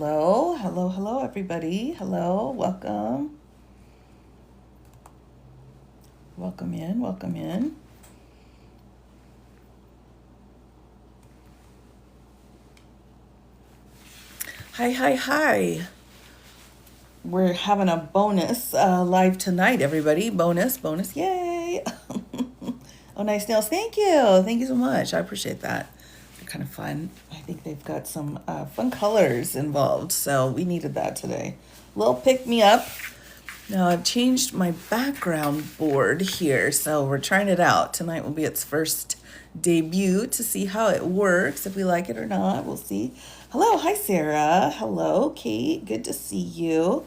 Hello, hello, hello, everybody. Hello, welcome. Welcome in, welcome in. Hi, hi, hi. We're having a bonus live tonight, everybody. Bonus, bonus, yay. Oh, nice nails. Thank you. Thank you so much. I appreciate that. They're kind of fun. I think they've got some fun colors involved, so we needed that today. Little pick me up. Now I've changed my background board here, so we're trying it out. Tonight will be its first debut to see how it works, if we like it or not. We'll see. Hello, hi Sarah. Hello, Kate. Good to see you.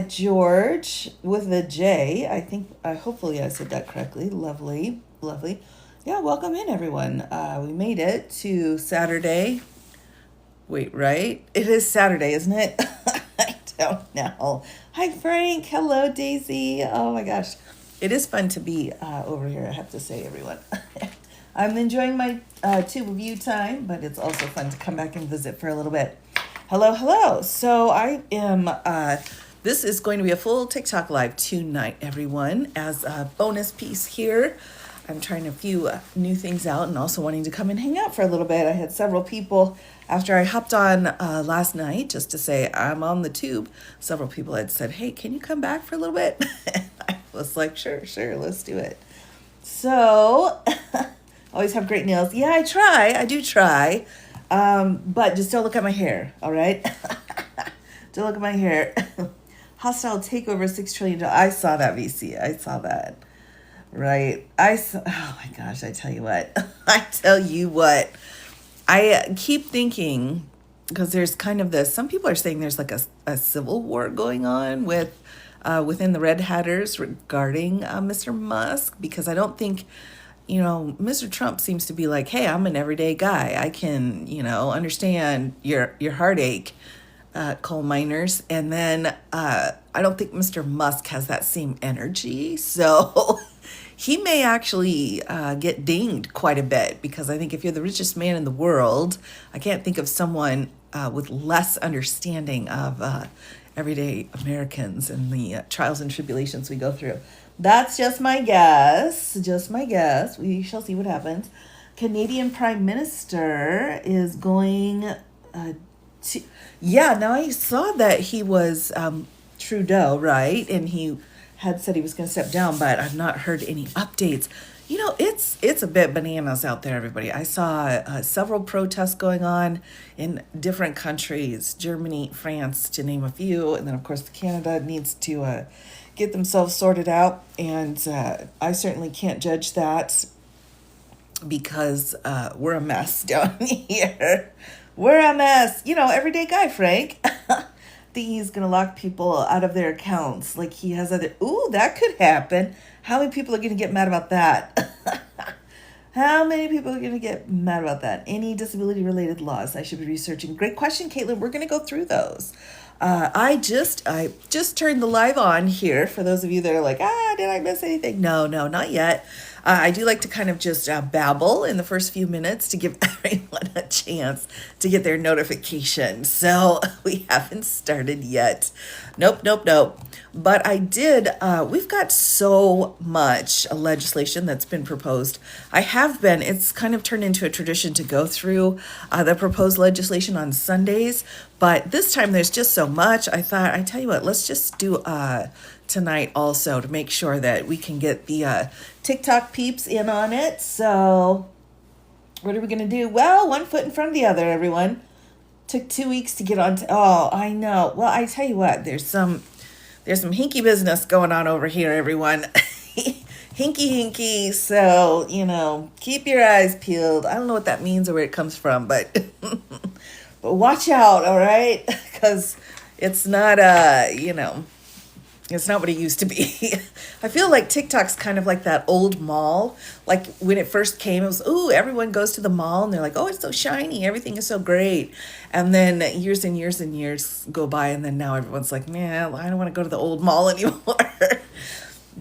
George with a J. I think, hopefully I said that correctly. Lovely, lovely. Yeah, welcome in everyone. We made it to Saturday. Wait, right? It is Saturday, isn't it? I don't know. Hi, Frank. Hello, Daisy. Oh my gosh. It is fun to be over here, I have to say, everyone. I'm enjoying my tube of you time, but it's also fun to come back and visit for a little bit. Hello, hello. So I am, this is going to be a full TikTok live tonight, everyone, as a bonus piece here. I'm trying a few new things out and also wanting to come and hang out for a little bit. I had several people after I hopped on last night just to say I'm on the tube. Several people had said, hey, can you come back for a little bit? And I was like, sure, let's do it. So, always have great nails. Yeah, I do try. But just don't look at my hair, all right? Don't look at my hair. Hostile takeover, $6 trillion. I saw that, VC. I saw that. Right. Oh my gosh, I tell you what. I keep thinking, because there's kind of this, some people are saying there's like a civil war going on within the Red Hatters regarding Mr. Musk, because I don't think, Mr. Trump seems to be like, hey, I'm an everyday guy. I can, understand your heartache, coal miners. And then I don't think Mr. Musk has that same energy. So he may actually get dinged quite a bit, because I think if you're the richest man in the world, I can't think of someone with less understanding of everyday Americans and the trials and tribulations we go through. That's just my guess. Just my guess. We shall see what happens. Canadian Prime Minister is going to. Yeah, now I saw that he was Trudeau, right? And he had said he was going to step down, but I've not heard any updates. It's a bit bananas out there, everybody. I saw several protests going on in different countries, Germany, France, to name a few, and then of course Canada needs to get themselves sorted out, and I certainly can't judge that, because we're a mess down here. We're a mess. Everyday guy, Frank. Think he's gonna lock people out of their accounts like he has other. Ooh, that could happen. How many people are gonna get mad about that? How many people are gonna get mad about that? Any disability related laws I should be researching? Great question, Caitlin. We're gonna go through those. I just turned the live on here for those of you that are like, did I miss anything? No, not yet. I do like to kind of just babble in the first few minutes to give everyone a chance to get their notification. So we haven't started yet. Nope. But I did, we've got so much legislation that's been proposed. It's kind of turned into a tradition to go through the proposed legislation on Sundays. But this time there's just so much. I thought, I tell you what, let's just do tonight also, to make sure that we can get the TikTok peeps in on it. So what are we going to do? Well, one foot in front of the other, everyone. Took 2 weeks to get on. Oh, I know. Well, I tell you what, there's some hinky business going on over here, everyone. hinky. So, keep your eyes peeled. I don't know what that means or where it comes from, but but watch out, all right? Because it's not it's not what it used to be. I feel like TikTok's kind of like that old mall. Like when it first came, it was, ooh, everyone goes to the mall and they're like, oh, it's so shiny. Everything is so great. And then years and years and years go by. And then now everyone's like, man, I don't want to go to the old mall anymore.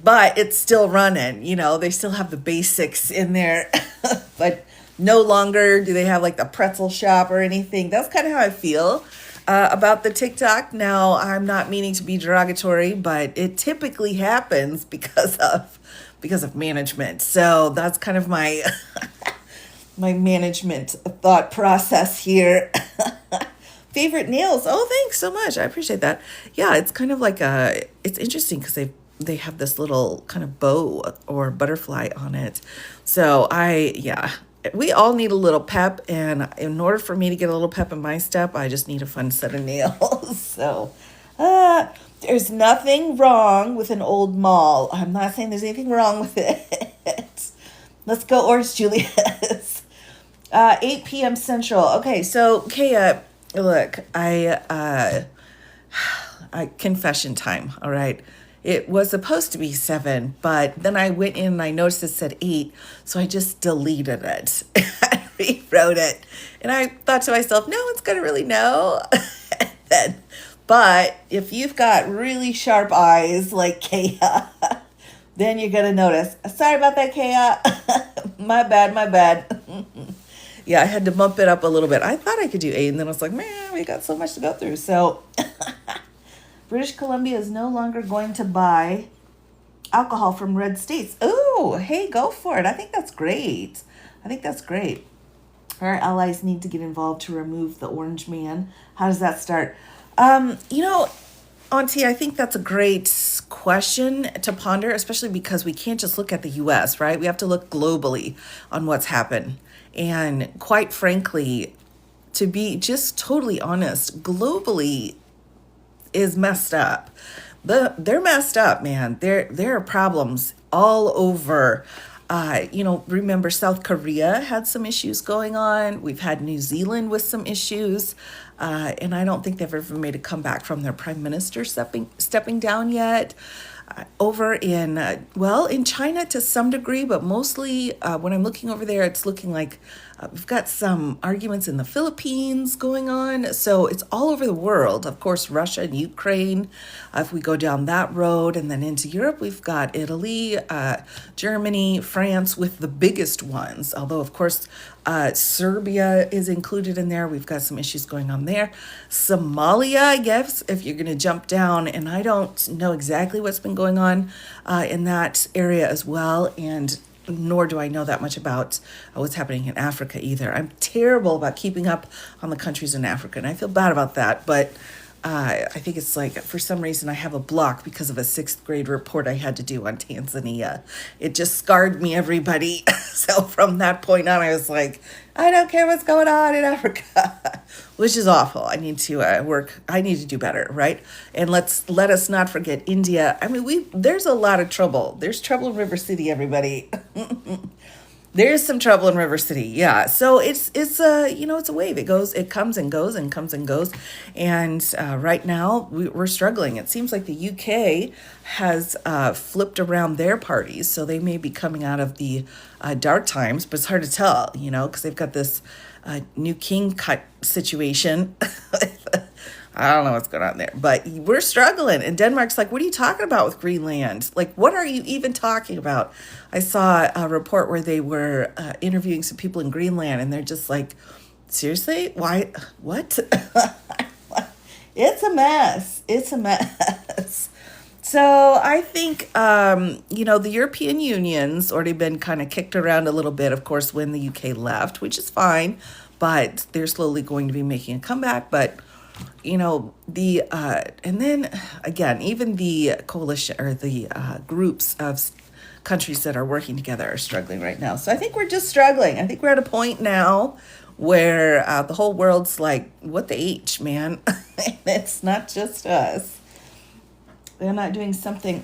But it's still running. They still have the basics in there. But no longer do they have like the pretzel shop or anything. That's kind of how I feel. about the TikTok. Now, I'm not meaning to be derogatory, but it typically happens because of management. So that's kind of my my management thought process here. Favorite nails? Oh, thanks so much. I appreciate that. Yeah, it's kind of like it's interesting because they have this little kind of bow or butterfly on it. So yeah, we all need a little pep, and in order for me to get a little pep in my step, I just need a fun set of nails. So, there's nothing wrong with an old mall. I'm not saying there's anything wrong with it. Let's go, Orange Julius. 8 p.m. Central. Okay, so Kaya, look, I confession time. All right, it was supposed to be 7, but then I went in and I noticed it said 8, so I just deleted it. I rewrote it, and I thought to myself, no one's gonna really know. then, but if you've got really sharp eyes like Kaya, then you're gonna notice. Sorry about that, Kaya. My bad, my bad. Yeah, I had to bump it up a little bit. I thought I could do 8, and then I was like, man, we got so much to go through. So British Columbia is no longer going to buy alcohol from red states. Oh, hey, go for it. I think that's great. I think that's great. Our allies need to get involved to remove the orange man. How does that start? You know, Auntie, I think that's a great question to ponder, especially because we can't just look at the US, right? We have to look globally on what's happened. And quite frankly, to be just totally honest, globally is messed up. They're messed up, man. There are problems all over. Remember South Korea had some issues going on. We've had New Zealand with some issues. And I don't think they've ever made a comeback from their prime minister stepping down yet. Over in China to some degree, but mostly when I'm looking over there, it's looking like we've got some arguments in the Philippines going on. So it's all over the world. Of course, Russia and Ukraine, if we go down that road, and then into Europe, we've got Italy, Germany, France with the biggest ones. Although, of course, Serbia is included in there. We've got some issues going on there. Somalia, I guess, if you're going to jump down, and I don't know exactly what's been going on in that area as well, and nor do I know that much about what's happening in Africa either. I'm terrible about keeping up on the countries in Africa, and I feel bad about that, but I think it's like, for some reason, I have a block because of a 6th grade report I had to do on Tanzania. It just scarred me, everybody. So from that point on, I was like, I don't care what's going on in Africa, which is awful. I need to I need to do better, right? And let us not forget India. I mean, there's a lot of trouble. There's trouble in River City, everybody. There's some trouble in River City, yeah. So it's a wave. It comes and goes and comes and goes, and right now we're struggling. It seems like the UK has flipped around their parties, so they may be coming out of the dark times, but it's hard to tell, because they've got this new king cut situation. I don't know what's going on there, but we're struggling. And Denmark's like, what are you talking about with Greenland? Like, what are you even talking about? I saw a report where they were interviewing some people in Greenland, and they're just like, seriously? Why? What? It's a mess. It's a mess. So I think, the European Union's already been kind of kicked around a little bit, of course, when the UK left, which is fine, but they're slowly going to be making a comeback. But and then again, even the coalition or the groups of countries that are working together are struggling right now. So I think we're just struggling. I think we're at a point now where the whole world's like, what the H, man? It's not just us. They're not doing something,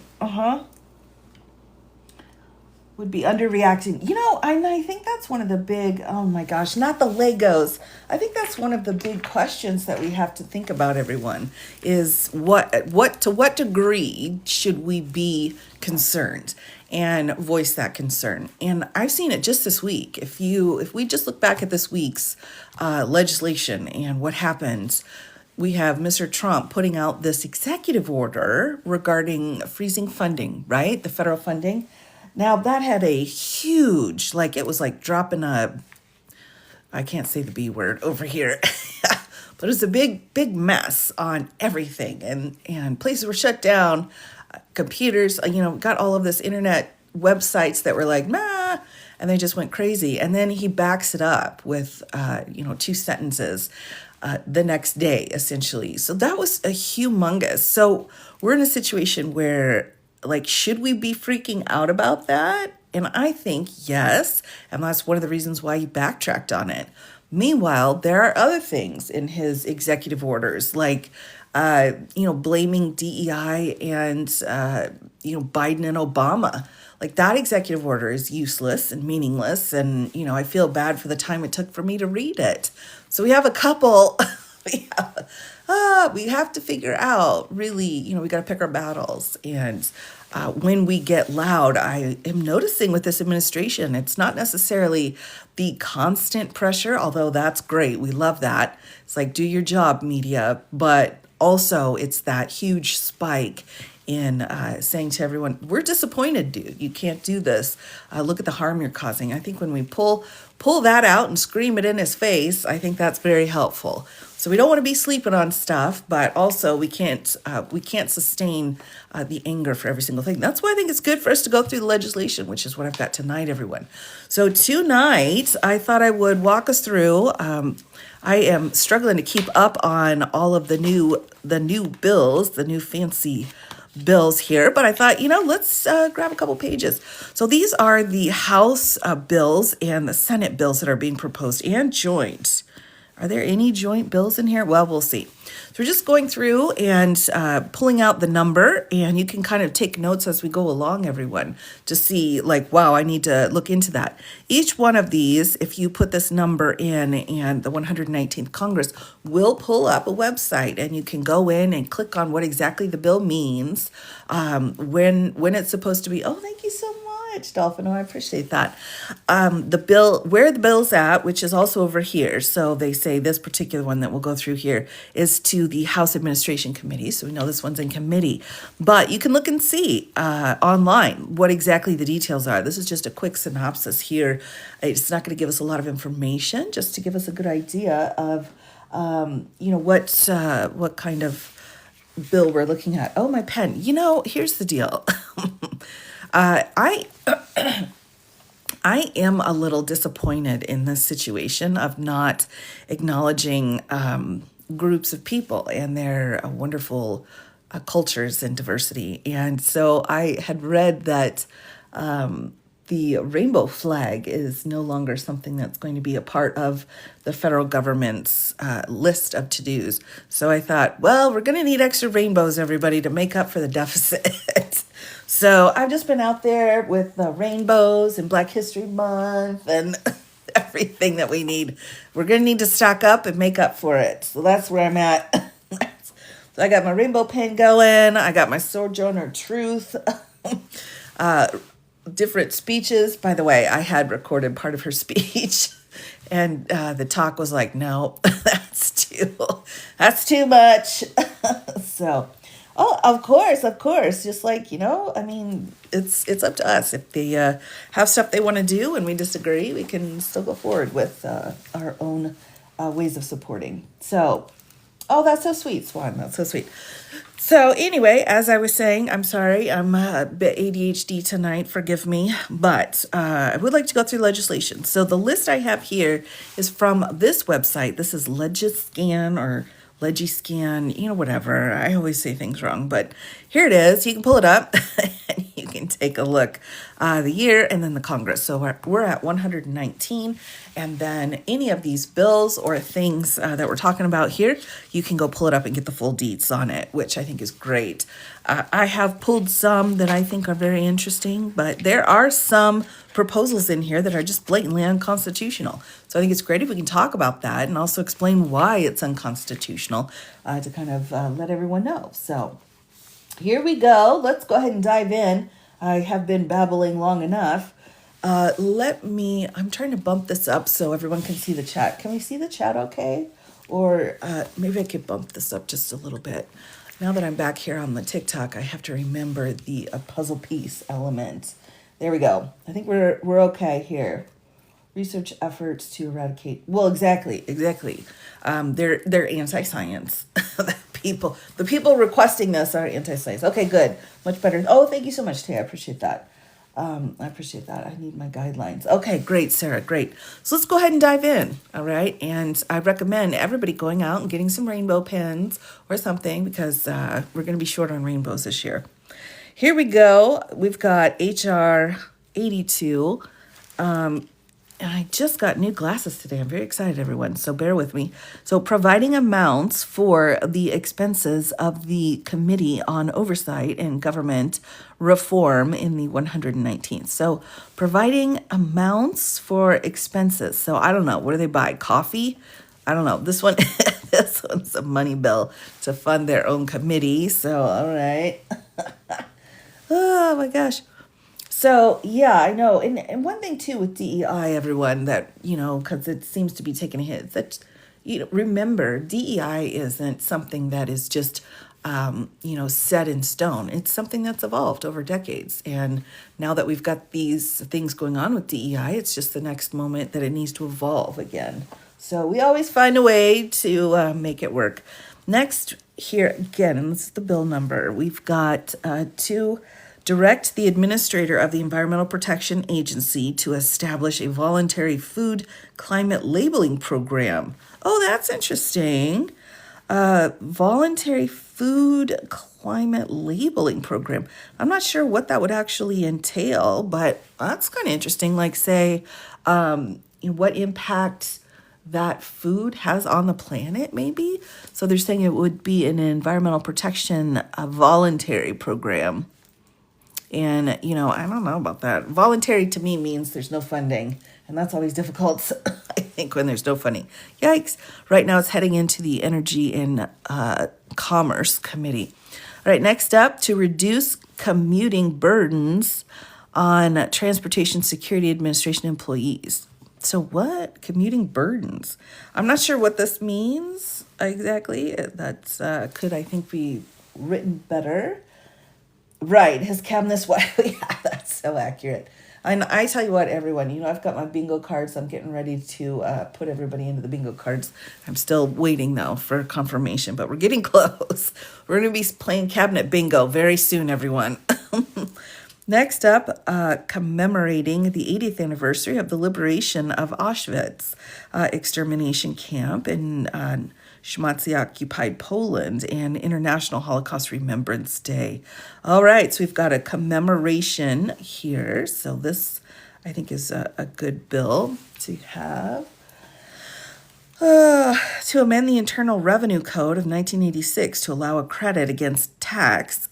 would be underreacting. And I think that's one of the big, oh my gosh, not the Legos. I think that's one of the big questions that we have to think about, everyone, is to what degree should we be concerned and voice that concern? And I've seen it just this week. If we just look back at this week's legislation and what happened, we have Mr. Trump putting out this executive order regarding freezing funding, right? The federal funding. Now, that had a huge, it was like dropping I can't say the B word over here, But it was a big mess on everything, and places were shut down, computers, got all of this internet websites that were like, nah, and they just went crazy. And then he backs it up with, two sentences the next day, essentially. So that was a humongous. So we're in a situation where, like, should we be freaking out about that? And I think yes. And that's one of the reasons why he backtracked on it. Meanwhile, there are other things in his executive orders, like, blaming DEI and, Biden and Obama. Like, that executive order is useless and meaningless. And, I feel bad for the time it took for me to read it. So we have a couple, we have to figure out really, we got to pick our battles. And when we get loud, I am noticing with this administration, it's not necessarily the constant pressure, although that's great. We love that. It's like, do your job, media. But also, it's that huge spike in saying to everyone, we're disappointed, dude. You can't do this. Look at the harm you're causing. I think when we pull that out and scream it in his face, I think that's very helpful. So we don't want to be sleeping on stuff, but also we can't sustain the anger for every single thing. That's why I think it's good for us to go through the legislation, which is what I've got tonight, everyone. So tonight, I thought I would walk us through. I am struggling to keep up on all of the new bills, the new fancy bills here, but I thought, let's grab a couple pages. So these are the House bills and the Senate bills that are being proposed and joint. Are there any joint bills in here? Well, we'll see. So we're just going through and pulling out the number, and you can kind of take notes as we go along, everyone, to see like, wow, I need to look into that. Each one of these, if you put this number in, and the 119th Congress will pull up a website, and you can go in and click on what exactly the bill means, when it's supposed to be. Oh, thank you so much, Dolphino. I appreciate that. The bill, where the bill's at, which is also over here. So they say this particular one that we'll go through here is to the House Administration Committee. So we know this one's in committee, but you can look and see online what exactly the details are. This is just a quick synopsis here. It's not going to give us a lot of information, just to give us a good idea of, what kind of bill we're looking at. Oh, my pen. Here's the deal. I am a little disappointed in this situation of not acknowledging groups of people and their wonderful cultures and diversity. And so I had read that the rainbow flag is no longer something that's going to be a part of the federal government's list of to-dos. So I thought, well, we're going to need extra rainbows, everybody, to make up for the deficit. So I've just been out there with the rainbows and Black History Month and everything that we need. We're going to need to stock up and make up for it. So that's where I'm at. So I got my rainbow pen going. I got my Sojourner Truth. Different speeches. By the way, I had recorded part of her speech, and the talk was like, no, that's too much. So, oh, of course, just like, it's up to us. If they have stuff they want to do and we disagree, we can still go forward with our own ways of supporting. So, oh, that's so sweet, Swan. That's so sweet. So anyway, as I was saying, I'm sorry, I'm a bit ADHD tonight, forgive me, but I would like to go through legislation. So the list I have here is from this website. This is Legiscan or Legiscan, whatever. I always say things wrong, but here it is. You can pull it up and you can take a look. The year and then the Congress. So we're at 119. And then any of these bills or things that we're talking about here, you can go pull it up and get the full deets on it, which I think is great. I have pulled some that I think are very interesting, but there are some proposals in here that are just blatantly unconstitutional. So I think it's great if we can talk about that and also explain why it's unconstitutional to kind of let everyone know. So here we go. Let's go ahead and dive in. I have been babbling long enough. I'm trying to bump this up so everyone can see the chat. Can we see the chat okay? Or maybe I could bump this up just a little bit. Now that I'm back here on the TikTok, I have to remember the puzzle piece element. There we go. I think we're okay here. research efforts to eradicate. Well, exactly. They're anti-science. The people requesting this are anti-science. Okay, good, much better. Oh, thank you so much, Tay. I appreciate that. I appreciate that. I need my guidelines. Okay, great, Sarah. Great. So let's go ahead and dive in. All right, and I recommend everybody going out and getting some rainbow pens or something because we're going to be short on rainbows this year. Here we go. We've got HR 82. And I just got new glasses today. I'm very excited, everyone. So bear with me. So providing amounts for the expenses of the Committee on Oversight and Government Reform in the 119th. So providing amounts for expenses. So I don't know. What do they buy? Coffee? I don't know. This one, this one's a money bill to fund their own committee. So, all right. Oh my gosh. So yeah, I know. And one thing too with DEI, everyone, that, because it seems to be taking a hit, that, remember, DEI isn't something that is just, set in stone. It's something that's evolved over decades. And now that we've got these things going on with DEI, it's just the next moment that it needs to evolve again. So we always find a way to make it work. Next here again, and this is the bill number, we've got to direct the administrator of the Environmental Protection Agency to establish a voluntary food climate labeling program. Oh, that's interesting. Voluntary food climate labeling program. I'm not sure what that would actually entail, but that's kind of interesting. Like, say, what impact that food has on the planet, maybe. So they're saying it would be an environmental protection voluntary program. And, I don't know about that. Voluntary to me means there's no funding. And that's always difficult, I think, when there's no funding. Yikes. Right now it's heading into the Energy and Commerce Committee. All right, next up, to reduce commuting burdens on Transportation Security Administration employees. So what? Commuting burdens. I'm not sure what this means exactly. That's could, I think, be written better. Right, his cabinet's wide. Yeah, that's so accurate. And I tell you what, everyone, I've got my bingo cards. I'm getting ready to put everybody into the bingo cards. I'm still waiting, though, for confirmation, but we're getting close. We're going to be playing cabinet bingo very soon, everyone. Next up, commemorating the 80th anniversary of the liberation of Auschwitz extermination camp in Nazi-occupied Poland and International Holocaust Remembrance Day. All right, so we've got a commemoration here. So this, I think, is a good bill to have. To amend the Internal Revenue Code of 1986 to allow a credit against tax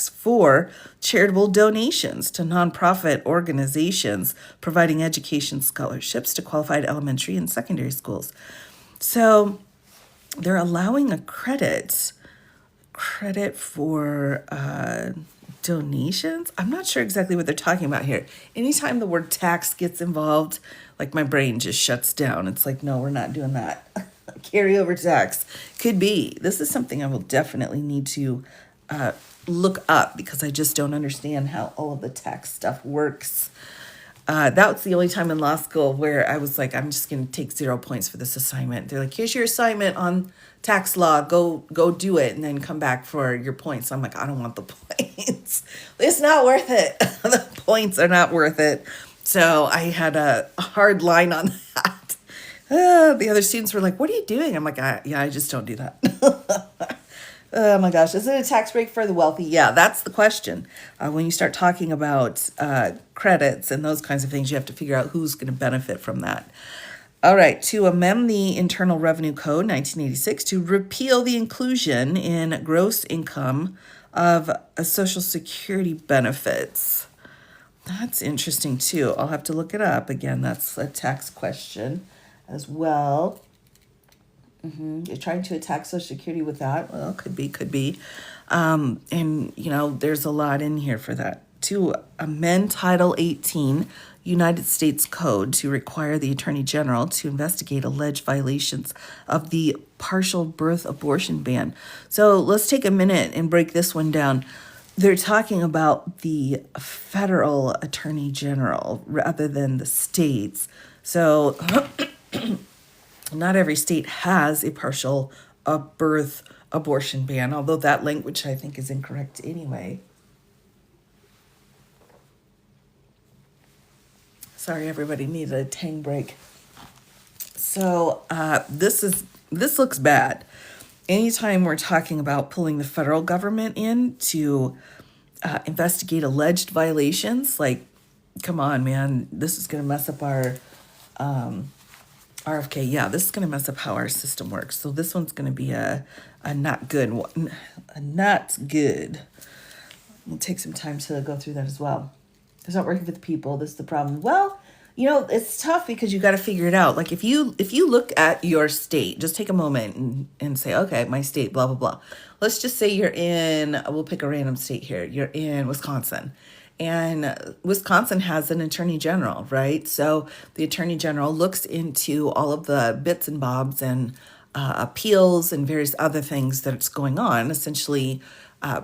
for charitable donations to nonprofit organizations providing education scholarships to qualified elementary and secondary schools. So they're allowing a credit for donations. I'm not sure exactly what they're talking about here. Anytime the word tax gets involved, like my brain just shuts down. It's like, no, we're not doing that. Carryover tax could be. This is something I will definitely need to look up because I just don't understand how all of the tax stuff works. That was the only time in law school where I was like, I'm just going to take 0 points for this assignment. They're like, here's your assignment on tax law. Go do it and then come back for your points. I'm like, I don't want the points. It's not worth it. The points are not worth it. So I had a hard line on that. The other students were like, what are you doing? I'm like, I just don't do that. Oh my gosh, is it a tax break for the wealthy? Yeah, that's the question. When you start talking about credits and those kinds of things, you have to figure out who's going to benefit from that. All right, to amend the Internal Revenue Code 1986 to repeal the inclusion in gross income of Social Security benefits. That's interesting too. I'll have to look it up. Again, that's a tax question as well. You're trying to attack Social Security with that? Well, could be. And, there's a lot in here for that. To amend Title 18 United States Code to require the Attorney General to investigate alleged violations of the partial birth abortion ban. So let's take a minute and break this one down. they're talking about the federal attorney general rather than the states. So not every state has a partial birth abortion ban, although that language I think is incorrect anyway. Sorry, everybody needed a tang break. So this looks bad. Anytime we're talking about pulling the federal government in to investigate alleged violations, like, come on, man, this is going to mess up our RFK. Yeah, this is going to mess up how our system works. So this one's going to be a not good one. A not good. We'll take some time to go through that as well. It's not working for the people. This is the problem. Well, it's tough because you got to figure it out. Like if you look at your state, just take a moment and say, okay, my state, blah, blah, blah. Let's just say we'll pick a random state here. You're in Wisconsin. And Wisconsin has an attorney general, right? So the attorney general looks into all of the bits and bobs and appeals and various other things that's going on, essentially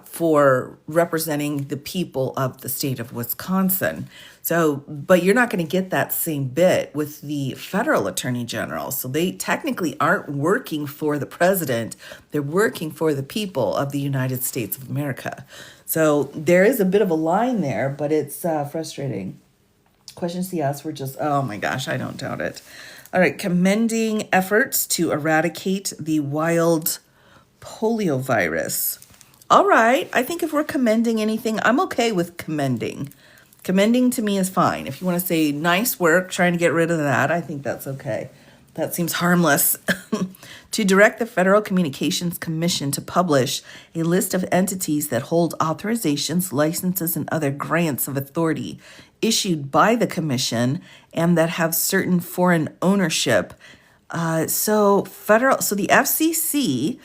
for representing the people of the state of Wisconsin. So, but you're not going to get that same bit with the federal attorney general. So they technically aren't working for the president. They're working for the people of the United States of America. So there is a bit of a line there, but it's frustrating. Questions he asked were just, oh my gosh, I don't doubt it. All right, commending efforts to eradicate the wild polio virus. All right, I think if we're commending anything, I'm okay with commending. Commending to me is fine. If you want to say nice work, trying to get rid of that, I think that's okay. That seems harmless. To direct the Federal Communications Commission to publish a list of entities that hold authorizations, licenses, and other grants of authority issued by the commission and that have certain foreign ownership. So the FCC,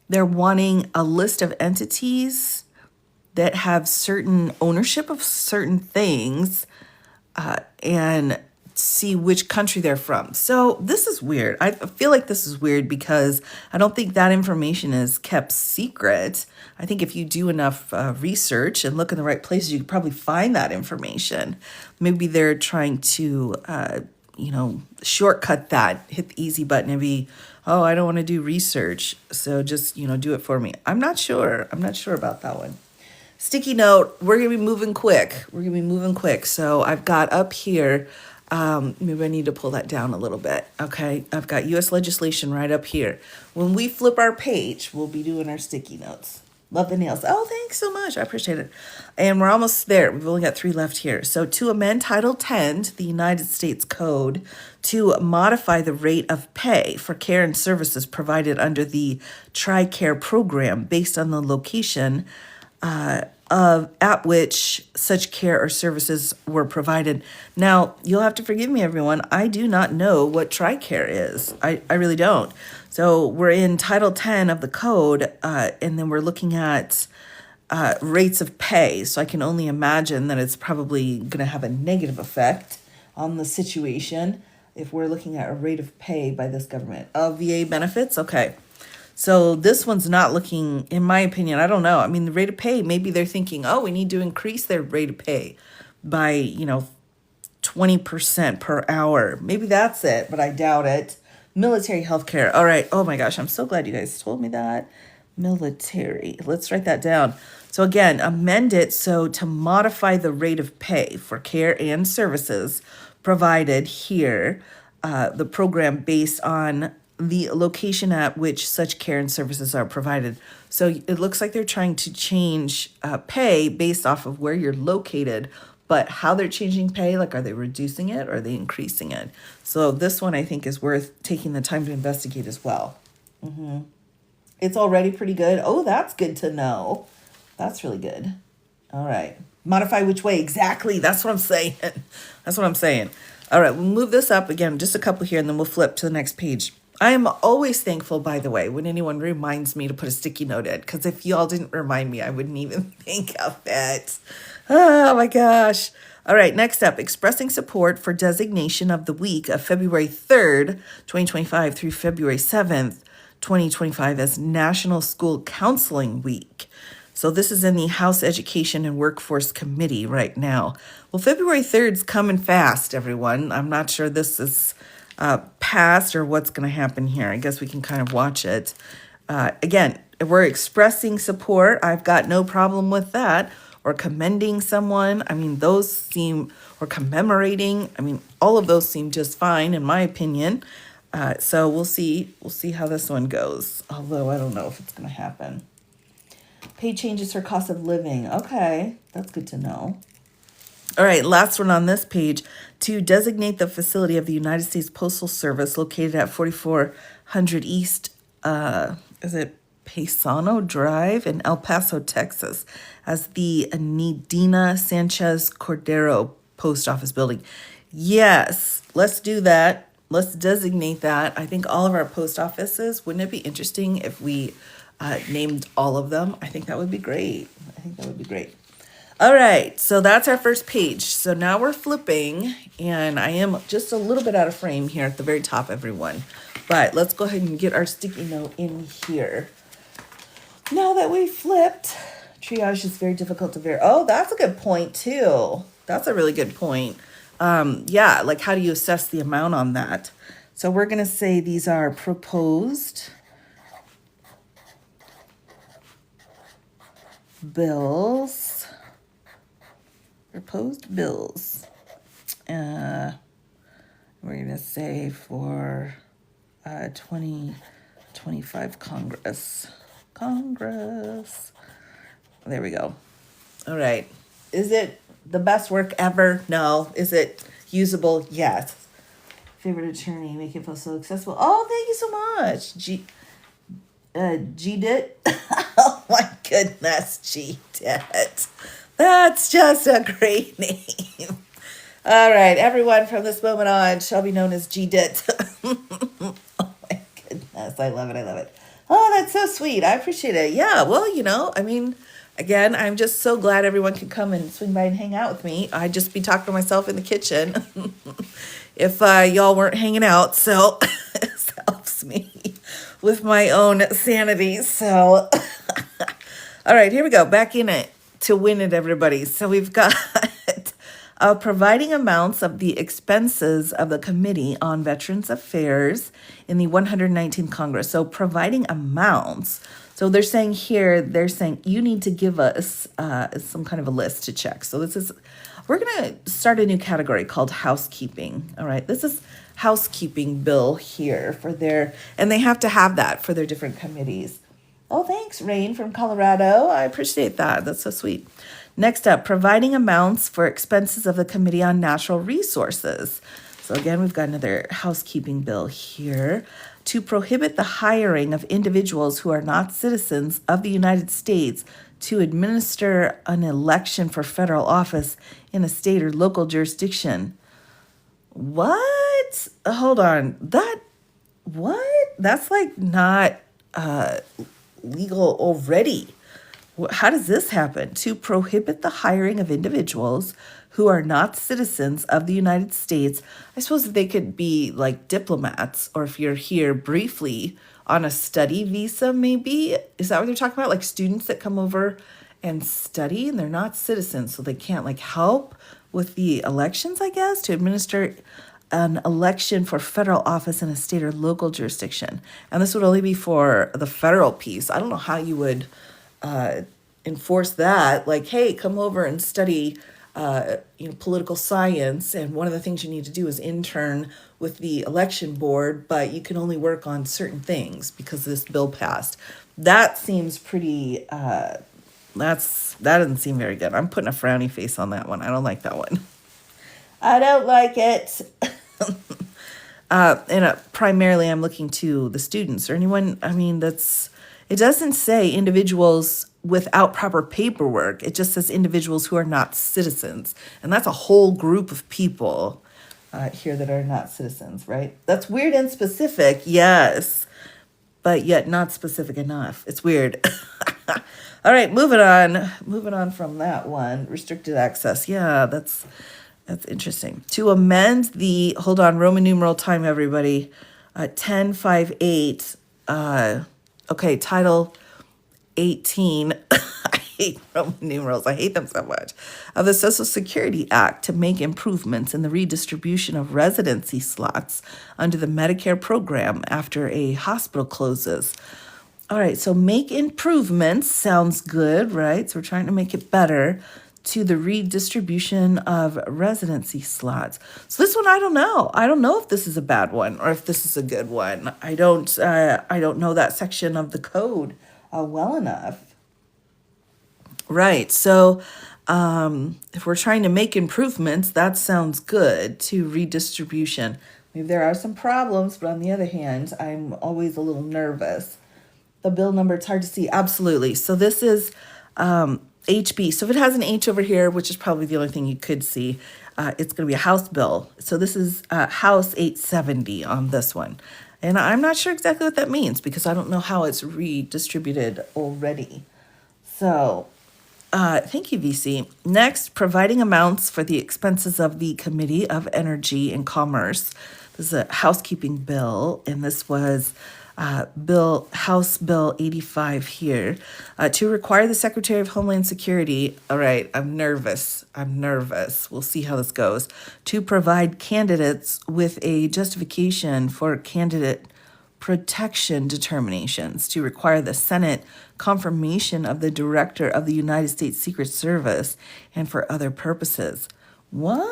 they're wanting a list of entities that have certain ownership of certain things and see which country they're from. So this is weird. I feel like this is weird because I don't think that information is kept secret. I think if you do enough research and look in the right places, you could probably find that information. Maybe they're trying to, shortcut that, hit the easy button and be, oh, I don't want to do research. So just, do it for me. I'm not sure about that one. Sticky note, we're going to be moving quick. So I've got up here, maybe I need to pull that down a little bit. Okay, I've got U.S. legislation right up here. When we flip our page, we'll be doing our sticky notes. Love the nails. Oh, thanks so much. I appreciate it. And we're almost there. We've only got 3 left here. So to amend Title 10 to the United States Code to modify the rate of pay for care and services provided under the TRICARE program based on the location at which such care or services were provided. Now, you'll have to forgive me, everyone. I do not know what TRICARE is. I really don't. So we're in Title 10 of the code, and then we're looking at rates of pay. So I can only imagine that it's probably going to have a negative effect on the situation if we're looking at a rate of pay by this government. VA benefits? Okay. So this one's not looking, in my opinion, I don't know. I mean, the rate of pay, maybe they're thinking, oh, we need to increase their rate of pay by, 20% per hour. Maybe that's it, but I doubt it. Military health care. All right. Oh my gosh, I'm so glad you guys told me that. Military. Let's write that down. So again, amend it so to modify the rate of pay for care and services provided here, the program based on the location at which such care and services are provided. So it looks like they're trying to change pay based off of where you're located, but how they're changing pay, like are they reducing it or are they increasing it? So this one I think is worth taking the time to investigate as well. It's already pretty good. Oh, that's good to know. That's really good. All right. Modify which way? Exactly. That's what I'm saying. All right. We'll move this up again, just a couple here, and then we'll flip to the next page. I am always thankful, by the way, when anyone reminds me to put a sticky note in, because if y'all didn't remind me, I wouldn't even think of it. Oh my gosh. All right, next up, expressing support for designation of the week of February 3rd, 2025 through February 7th, 2025 as National School Counseling Week. So this is in the House Education and Workforce Committee right now. Well, February 3rd's coming fast, everyone. I'm not sure this is passed or what's going to happen here. I guess we can kind of watch it. Again, if we're expressing support, I've got no problem with that. Or commending someone. I mean, those seem, or commemorating. I mean, all of those seem just fine in my opinion. So we'll see. We'll see how this one goes. Although I don't know if it's going to happen. Pay changes for cost of living. Okay, that's good to know. All right, last one on this page. To designate the facility of the United States Postal Service located at 4400 East, is it Paisano Drive in El Paso, Texas, as the Nidina Sanchez Cordero Post Office Building. Yes, let's do that. Let's designate that. I think all of our post offices, wouldn't it be interesting if we named all of them? I think that would be great. All right, so that's our first page. So now we're flipping, and I am just a little bit out of frame here at the very top, everyone. But let's go ahead and get our sticky note in here. Now that we flipped, triage is very difficult to verify. Oh, that's a good point too. That's a really good point. Yeah, like how do you assess the amount on that? So we're going to say these are proposed bills. Proposed bills. We're going to say for 2025 Congress. There we go. All right. Is it the best work ever? No. Is it usable? Yes. Favorite attorney, make it feel so accessible. Oh, thank you so much. GDIT. Oh my goodness, GDIT. That's just a great name. All right, everyone from this moment on shall be known as GDIT. Oh my goodness, I love it. Oh, that's so sweet. I appreciate it. Yeah, well, I mean, again, I'm just so glad everyone could come and swing by and hang out with me. I'd just be talking to myself in the kitchen if y'all weren't hanging out. So this helps me with my own sanity. So, all right, here we go. Back in it to win it, everybody. So we've got providing amounts of the expenses of the Committee on Veterans Affairs in the 119th Congress. So providing amounts. So they're saying you need to give us some kind of a list to check. So we're going to start a new category called housekeeping. All right, this is housekeeping bill here and they have to have that for their different committees. Oh, thanks, Rain from Colorado. I appreciate that. That's so sweet. Next up, providing amounts for expenses of the Committee on Natural Resources. So again, we've got another housekeeping bill here. To prohibit the hiring of individuals who are not citizens of the United States to administer an election for federal office in a state or local jurisdiction. What? Hold on. What? That's like not legal already. How does this happen? To prohibit the hiring of individuals who are not citizens of the United States. I suppose they could be like diplomats, or if you're here briefly on a study visa, maybe. Is that what they're talking about? Like students that come over and study and they're not citizens, so they can't like help with the elections, I guess, to administer an election for federal office in a state or local jurisdiction. And this would only be for the federal piece. I don't know how you would enforce that. Like, hey, come over and study political science, and one of the things you need to do is intern with the election board, but you can only work on certain things because this bill passed. That seems pretty that doesn't seem very good. I'm putting a frowny face on that one. I don't like that one. I don't like it. Primarily I'm looking to the students or anyone, it doesn't say individuals without proper paperwork. It just says individuals who are not citizens. And that's a whole group of people here that are not citizens, right? That's weird and specific, yes, but yet not specific enough. It's weird. All right, moving on from that one. Restricted access. Yeah, that's interesting. To amend the, hold on, Roman numeral time, everybody. 1058. Okay, Title 18. I hate Roman numerals. I hate them so much. Of the Social Security Act to make improvements in the redistribution of residency slots under the Medicare program after a hospital closes. All right, so make improvements sounds good, right? So we're trying to make it better to the redistribution of residency slots. So this one, I don't know. I don't know if this is a bad one or if this is a good one. I don't know that section of the code well enough. Right. So if we're trying to make improvements, that sounds good to redistribution. Maybe there are some problems, but on the other hand, I'm always a little nervous. The bill number, it's hard to see. Absolutely. So this is HB. So if it has an H over here, which is probably the only thing you could see, it's going to be a House bill. So this is House 870 on this one. And I'm not sure exactly what that means because I don't know how it's redistributed already. So thank you, VC. Next, providing amounts for the expenses of the Committee of Energy and Commerce. This is a housekeeping bill, and this was House Bill 85 here, to require the Secretary of Homeland Security, all right, I'm nervous. We'll see how this goes, to provide candidates with a justification for candidate protection determinations, to require the Senate confirmation of the Director of the United States Secret Service, and for other purposes. What?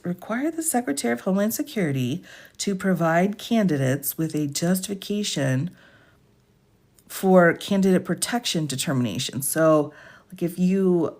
Require the Secretary of Homeland Security to provide candidates with a justification for candidate protection determination. So, like if you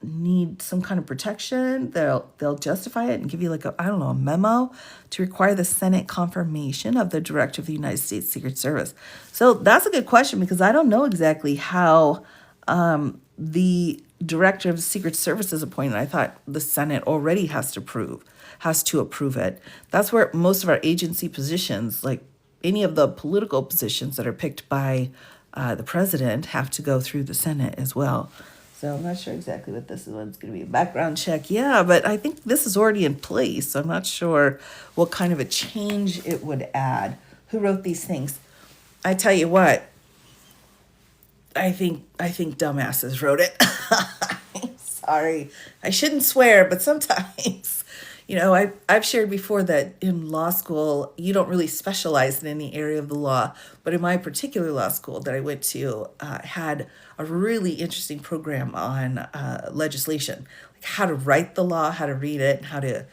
need some kind of protection, they'll justify it and give you like a memo to require the Senate confirmation of the Director of the United States Secret Service. So that's a good question because I don't know exactly how the Director of the Secret Service is appointed. I thought the Senate already has to approve it. That's where most of our agency positions, like any of the political positions that are picked by the president, have to go through the Senate as well. So I'm not sure exactly what this one's going to be. A background check, yeah, but I think this is already in place. So I'm not sure what kind of a change it would add. Who wrote these things? I tell you what, I think dumbasses wrote it. Sorry, I shouldn't swear, but sometimes, I've shared before that in law school, you don't really specialize in any area of the law. But in my particular law school that I went to, had a really interesting program on legislation, like how to write the law, how to read it, and how to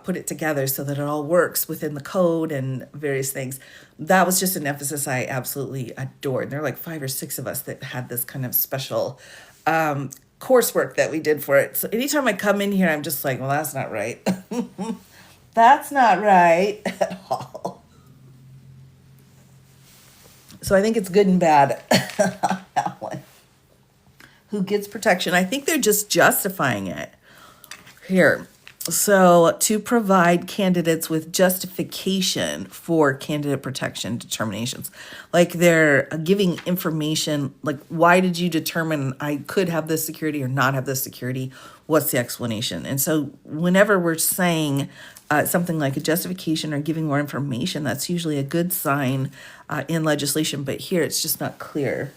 put it together so that it all works within the code and various things. That was just an emphasis I absolutely adored. There were like 5 or 6 of us that had this kind of special coursework that we did for it. So anytime I come in here, I'm just like, well, that's not right. That's not right at all. So I think it's good and bad on that one. Who gets protection? I think they're just justifying it here. So to provide candidates with justification for candidate protection determinations, like they're giving information, like why did you determine I could have this security or not have this security? What's the explanation? And so whenever we're saying something like a justification or giving more information, that's usually a good sign in legislation. But here it's just not clear.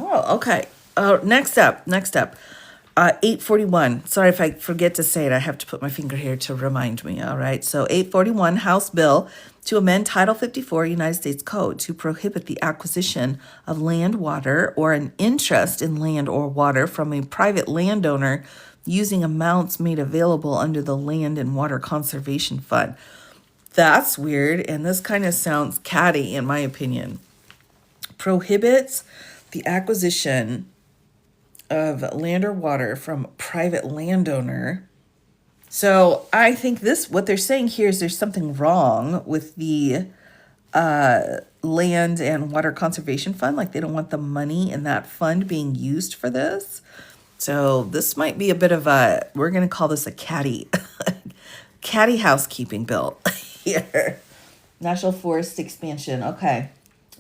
Oh, okay. Next up, 841. Sorry if I forget to say it. I have to put my finger here to remind me. All right. So 841, House Bill to amend Title 54 United States Code to prohibit the acquisition of land, water, or an interest in land or water from a private landowner using amounts made available under the Land and Water Conservation Fund. That's weird, and this kind of sounds catty in my opinion. Prohibits the acquisition of land or water from a private landowner. So I think what they're saying here is there's something wrong with the Land and Water Conservation Fund. Like they don't want the money in that fund being used for this. So this might be a bit of we're going to call this a catty housekeeping bill here. National Forest expansion. Okay.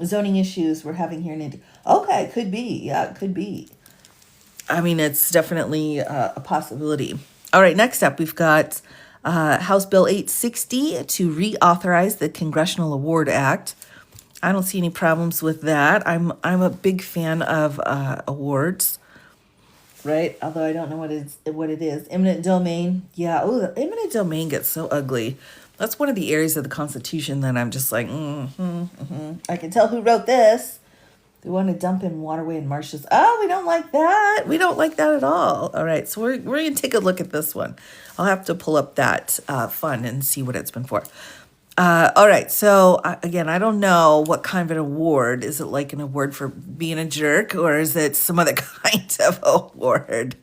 Zoning issues we're having here in okay, could be. Yeah, it could be. I mean, it's definitely a possibility. All right, next up, we've got House Bill 860 to reauthorize the Congressional Award Act. I don't see any problems with that. I'm a big fan of awards, right? Although I don't know what it is. Eminent domain, yeah. Oh, the eminent domain gets so ugly. That's one of the areas of the Constitution that I'm just like, I can tell who wrote this. They want to dump in waterway and marshes. Oh, we don't like that. We don't like that at all. All right, so we're going to take a look at this one. I'll have to pull up that fund and see what it's been for. All right, so again, I don't know what kind of an award. Is it like an award for being a jerk, or is it some other kind of award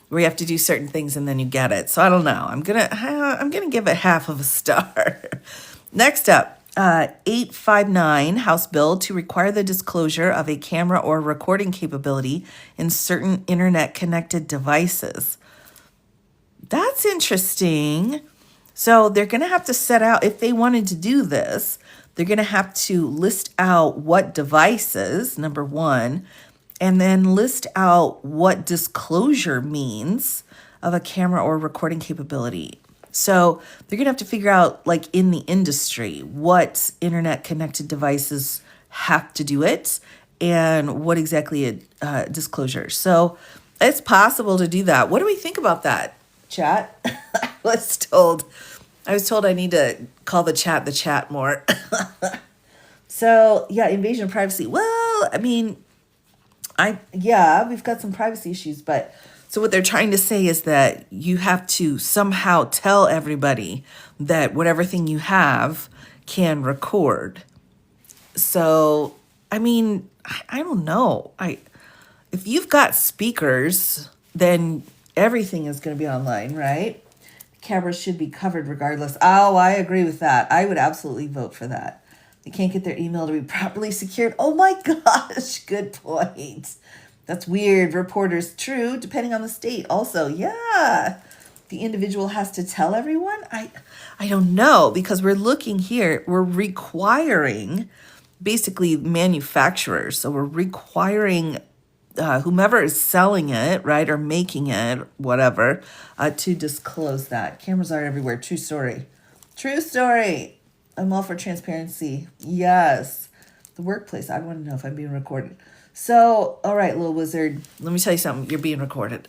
where you have to do certain things and then you get it? So I don't know. I'm gonna give it half of a star. Next up, 859 House Bill to require the disclosure of a camera or recording capability in certain internet connected devices. That's interesting. So they're going to have to set out, if they wanted to do this, they're going to have to list out what devices, number one, and then list out what disclosure means of a camera or recording capability. So they're going to have to figure out, like in the industry, what internet connected devices have to do it and what exactly a disclosure. So it's possible to do that. What do we think about that, chat? I was told I need to call the chat more. So yeah, invasion of privacy. Well, I mean, we've got some privacy issues, but so what they're trying to say is that you have to somehow tell everybody that whatever thing you have can record. So, I mean, I don't know. If you've got speakers, then everything is going to be online, right? Cameras should be covered regardless. Oh, I agree with that. I would absolutely vote for that. They can't get their email to be properly secured. Oh my gosh, good point. That's weird. Reporters, true, depending on the state. Also, yeah, the individual has to tell everyone. I don't know, because we're looking here. We're requiring basically manufacturers. So we're requiring whomever is selling it, right, or making it, whatever, to disclose that. Cameras are everywhere. True story. True story. I'm all for transparency. Yes. The workplace. I want to know if I'm being recorded. So, all right, little wizard, let me tell you something. You're being recorded.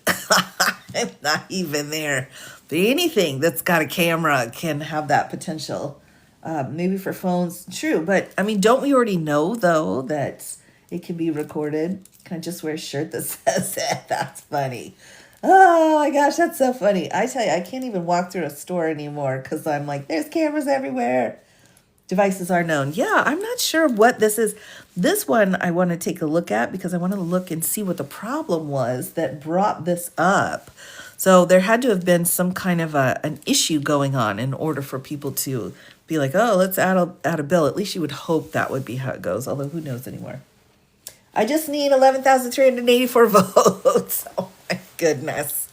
I'm not even there. But anything that's got a camera can have that potential. Maybe for phones. True. But, I mean, don't we already know, though, that it can be recorded? Can I just wear a shirt that says it? That's funny. Oh, my gosh, that's so funny. I tell you, I can't even walk through a store anymore because I'm like, there's cameras everywhere. Devices are known. Yeah, I'm not sure what this is. This one I want to take a look at because I want to look and see what the problem was that brought this up. So there had to have been some kind of an issue going on in order for people to be like, oh, let's add a bill. At least you would hope that would be how it goes, although who knows anymore. I just need 11,384 votes. Oh, my goodness.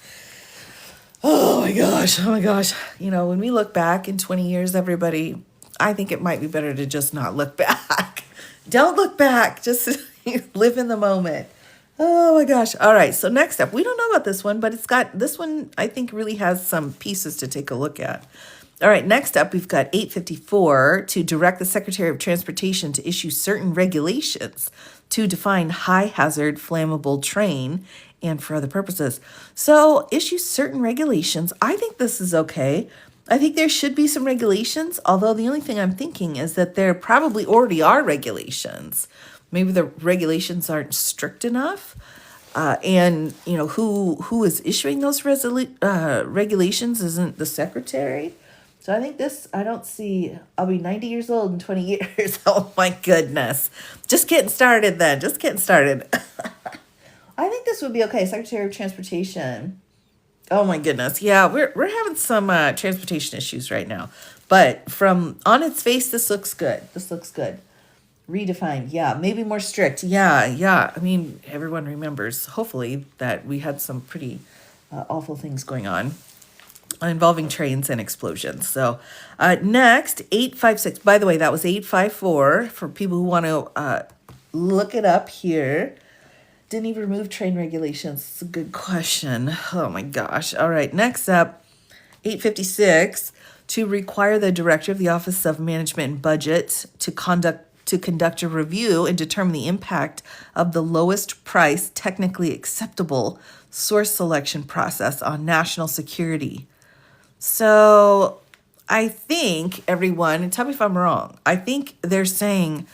Oh, my gosh. Oh, my gosh. You know, when we look back in 20 years, everybody, I think it might be better to just not look back. Don't look back. Just live in the moment. Oh my gosh. All right. So next up, we don't know about this one, but this one I think really has some pieces to take a look at. All right. Next up, we've got 854 to direct the Secretary of Transportation to issue certain regulations to define high hazard flammable terrain and for other purposes. So issue certain regulations. I think this is okay. I think there should be some regulations, although the only thing I'm thinking is that there probably already are regulations. Maybe the regulations aren't strict enough. And, you know, who is issuing those regulations isn't the secretary. So I think I'll be 90 years old in 20 years. Oh, my goodness. Just getting started then. Just getting started. I think this would be okay. Secretary of Transportation. Oh my goodness. Yeah, we're having some transportation issues right now. But from on its face, this looks good. This looks good. Redefined. Yeah, maybe more strict. Yeah. I mean, everyone remembers, hopefully, that we had some pretty awful things going on involving trains and explosions. So next, 856. By the way, that was 854 for people who want to look it up here. Didn't he remove train regulations? It's a good question. Oh my gosh. All right. Next up, 856, to require the director of the Office of Management and Budget to conduct a review and determine the impact of the lowest price technically acceptable source selection process on national security. So I think everyone, and tell me if I'm wrong, I think they're saying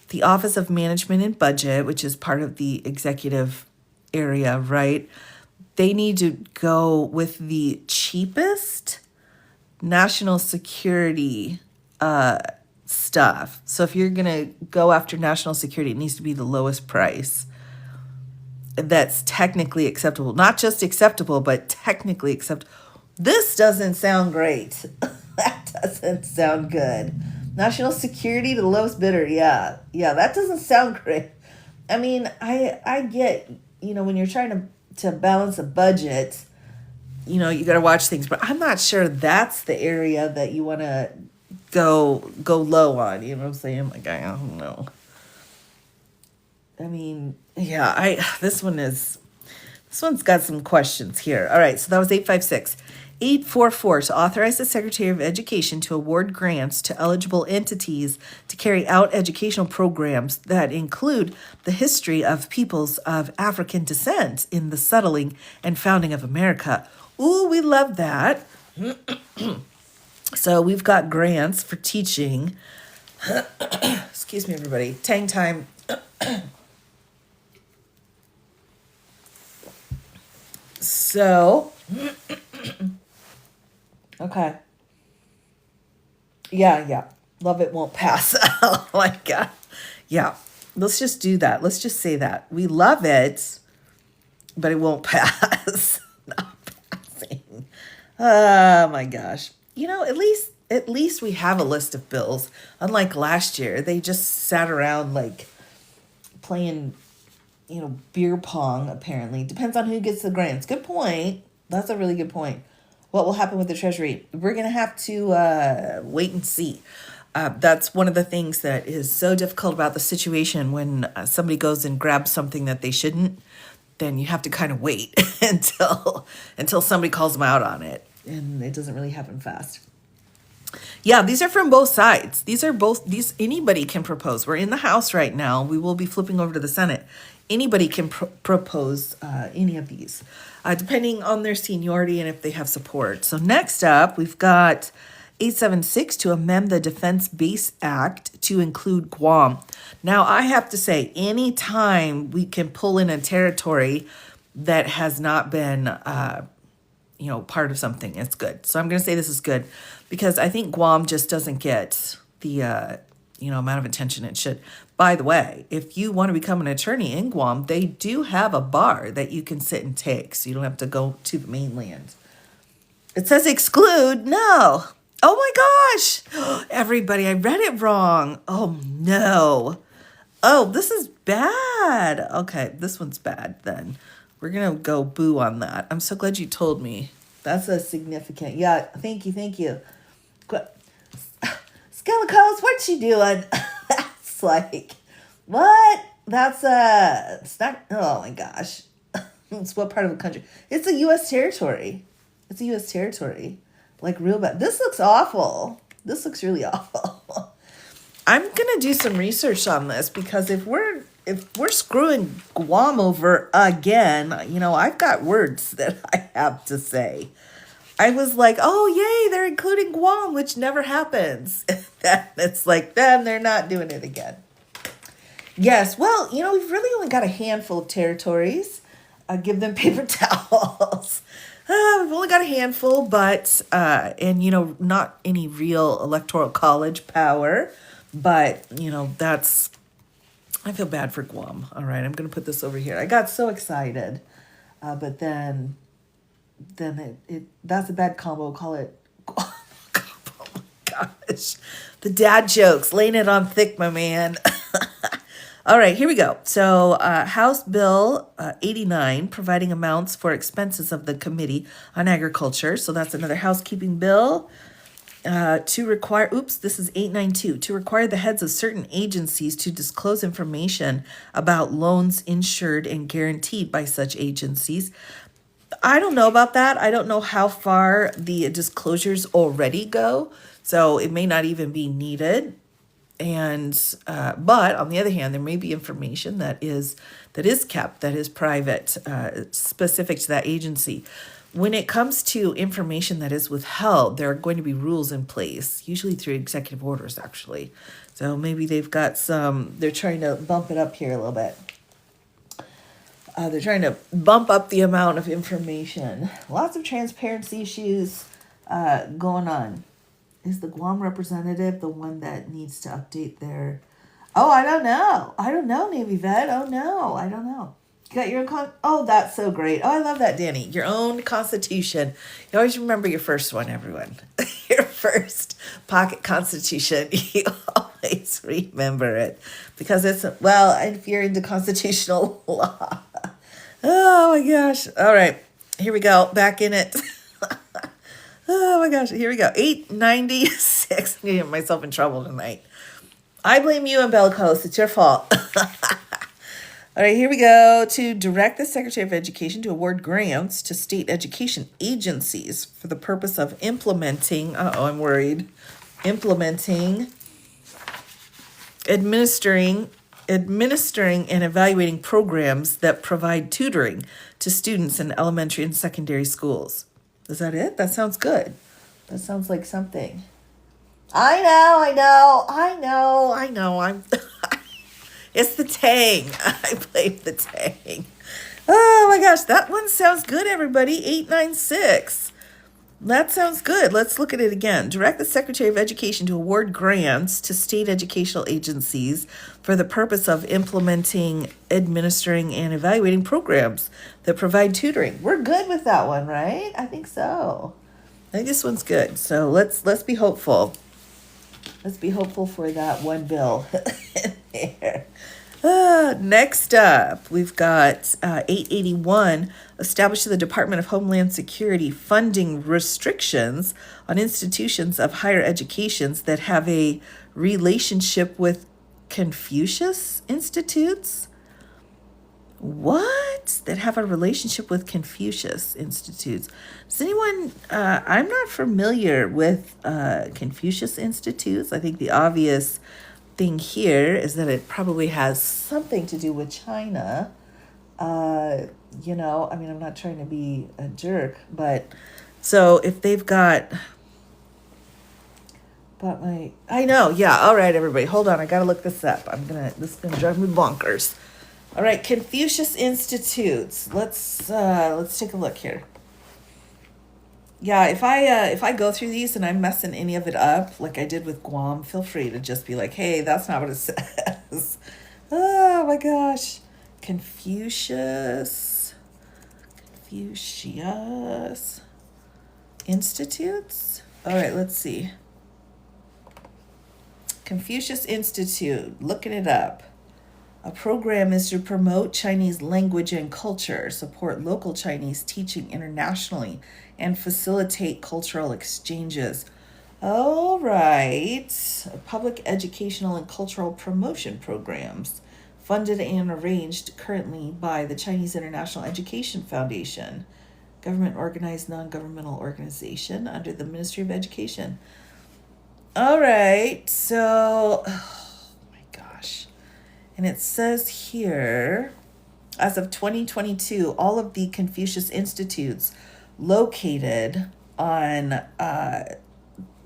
the Office of Management and Budget, which is part of the executive area, right? They need to go with the cheapest national security stuff. So if you're going to go after national security, it needs to be the lowest price that's technically acceptable. Not just acceptable, but technically acceptable. This doesn't sound great. That doesn't sound good. National security, the lowest bidder. Yeah, that doesn't sound great. I mean, I get, when you're trying to balance a budget, you got to watch things, but I'm not sure that's the area that you want to go low on. You know what I'm saying? Like, I don't know. I mean, yeah, this one's got some questions here. All right, so that was 856. 844, to authorize the Secretary of Education to award grants to eligible entities to carry out educational programs that include the history of peoples of African descent in the settling and founding of America. Ooh, we love that. So we've got grants for teaching. Excuse me, everybody. Tang time. So, okay. Yeah. Love it won't pass. Oh my God. Yeah. Let's just do that. Let's just say that. We love it, but it won't pass. Not passing. Oh my gosh. At least we have a list of bills. Unlike last year, they just sat around like playing, beer pong, apparently. Depends on who gets the grants. Good point. That's a really good point. What will happen with the Treasury? We're going to have to wait and see. That's one of the things that is so difficult about the situation when somebody goes and grabs something that they shouldn't. Then you have to kind of wait until somebody calls them out on it. And it doesn't really happen fast. Yeah, these are from both sides. Anybody can propose. We're in the House right now. We will be flipping over to the Senate. Anybody can propose any of these, depending on their seniority and if they have support. So next up, we've got 876 to amend the Defense Base Act to include Guam. Now, I have to say, anytime we can pull in a territory that has not been part of something, it's good. So I'm going to say this is good because I think Guam just doesn't get the, amount of attention it should. By the way, if you want to become an attorney in Guam, they do have a bar that you can sit and take, so you don't have to go to the mainland. It says exclude. No. Oh my gosh. Everybody, I read it wrong. Oh no. Oh, this is bad. Okay, this one's bad then. We're going to go boo on that. I'm so glad you told me. That's a significant. Yeah, thank you. Skelicos, what's she doing? That's like, what? It's not, oh my gosh. It's what part of the country? It's a U.S. territory. Like real bad. This looks awful. This looks really awful. I'm going to do some research on this because if we're screwing Guam over again, I've got words that I have to say. I was like, oh, yay, they're including Guam, which never happens. It's like, then they're not doing it again. Yes, well, we've really only got a handful of territories. Give them paper towels. We've only got a handful, but, not any real electoral college power. But, I feel bad for Guam. All right, I'm going to put this over here. I got so excited, but then that's a bad combo. Call it. Oh my gosh, the dad jokes, laying it on thick, my man. All right, here we go. So House Bill 89, providing amounts for expenses of the Committee on Agriculture. So that's another housekeeping bill. To require, this is 892, to require the heads of certain agencies to disclose information about loans insured and guaranteed by such agencies. I don't know about that. I don't know how far the disclosures already go, so it may not even be needed. And but on the other hand, there may be information that is kept, that is private, specific to that agency. When it comes to information that is withheld, there are going to be rules in place, usually through executive orders, actually. So maybe they've got some. They're trying to bump it up here a little bit. They're trying to bump up the amount of information. Lots of transparency issues going on. Is the Guam representative the one that needs to update their... Oh, I don't know. I don't know, Navy vet. Oh, no. I don't know. You got your own... Oh, that's so great. Oh, I love that, Danny. Your own constitution. You always remember your first one, everyone. Your first pocket constitution. You always remember it. Because it's... Well, if you're into constitutional law. Oh, my gosh. All right. Here we go. Back in it. Oh my gosh, here we go. 896. I'm getting myself in trouble tonight. I blame you and Bellicose. It's your fault. All right, here we go. To direct the Secretary of Education to award grants to state education agencies for the purpose of implementing, I'm worried, administering and evaluating programs that provide tutoring to students in elementary and secondary schools. Is that it? That sounds good. That sounds like something. I know. It's the Tang. I blame the Tang. Oh my gosh, that one sounds good, everybody. 896. That sounds good. Let's look at it again. Direct the Secretary of Education to award grants to state educational agencies for the purpose of implementing, administering, and evaluating programs that provide tutoring. We're good with that one, right? I think so. I think this one's good. So let's be hopeful. Let's be hopeful for that one bill in there. Next up, we've got 881, establish the Department of Homeland Security funding restrictions on institutions of higher educations that have a relationship with Confucius Institutes. What? That have a relationship with Confucius Institutes. Does anyone, I'm not familiar with Confucius Institutes. I think the obvious thing here is that it probably has something to do with China. I'm not trying to be a jerk, but so if they've got, I know, yeah, all right, everybody, hold on, I gotta look this up. This is gonna drive me bonkers. All right, Confucius Institutes. Let's take a look here. Yeah, if I go through these and I'm messing any of it up, like I did with Guam, feel free to just be like, hey, that's not what it says. Oh my gosh. Confucius Institutes. All right, let's see. Confucius Institute, looking it up. A program is to promote Chinese language and culture, support local Chinese teaching internationally, and facilitate cultural exchanges. All right. Public educational and cultural promotion programs, funded and arranged currently by the Chinese International Education Foundation, government-organized non-governmental organization under the Ministry of Education. All right. So, oh my gosh. And it says here, as of 2022, all of the Confucius Institutes located on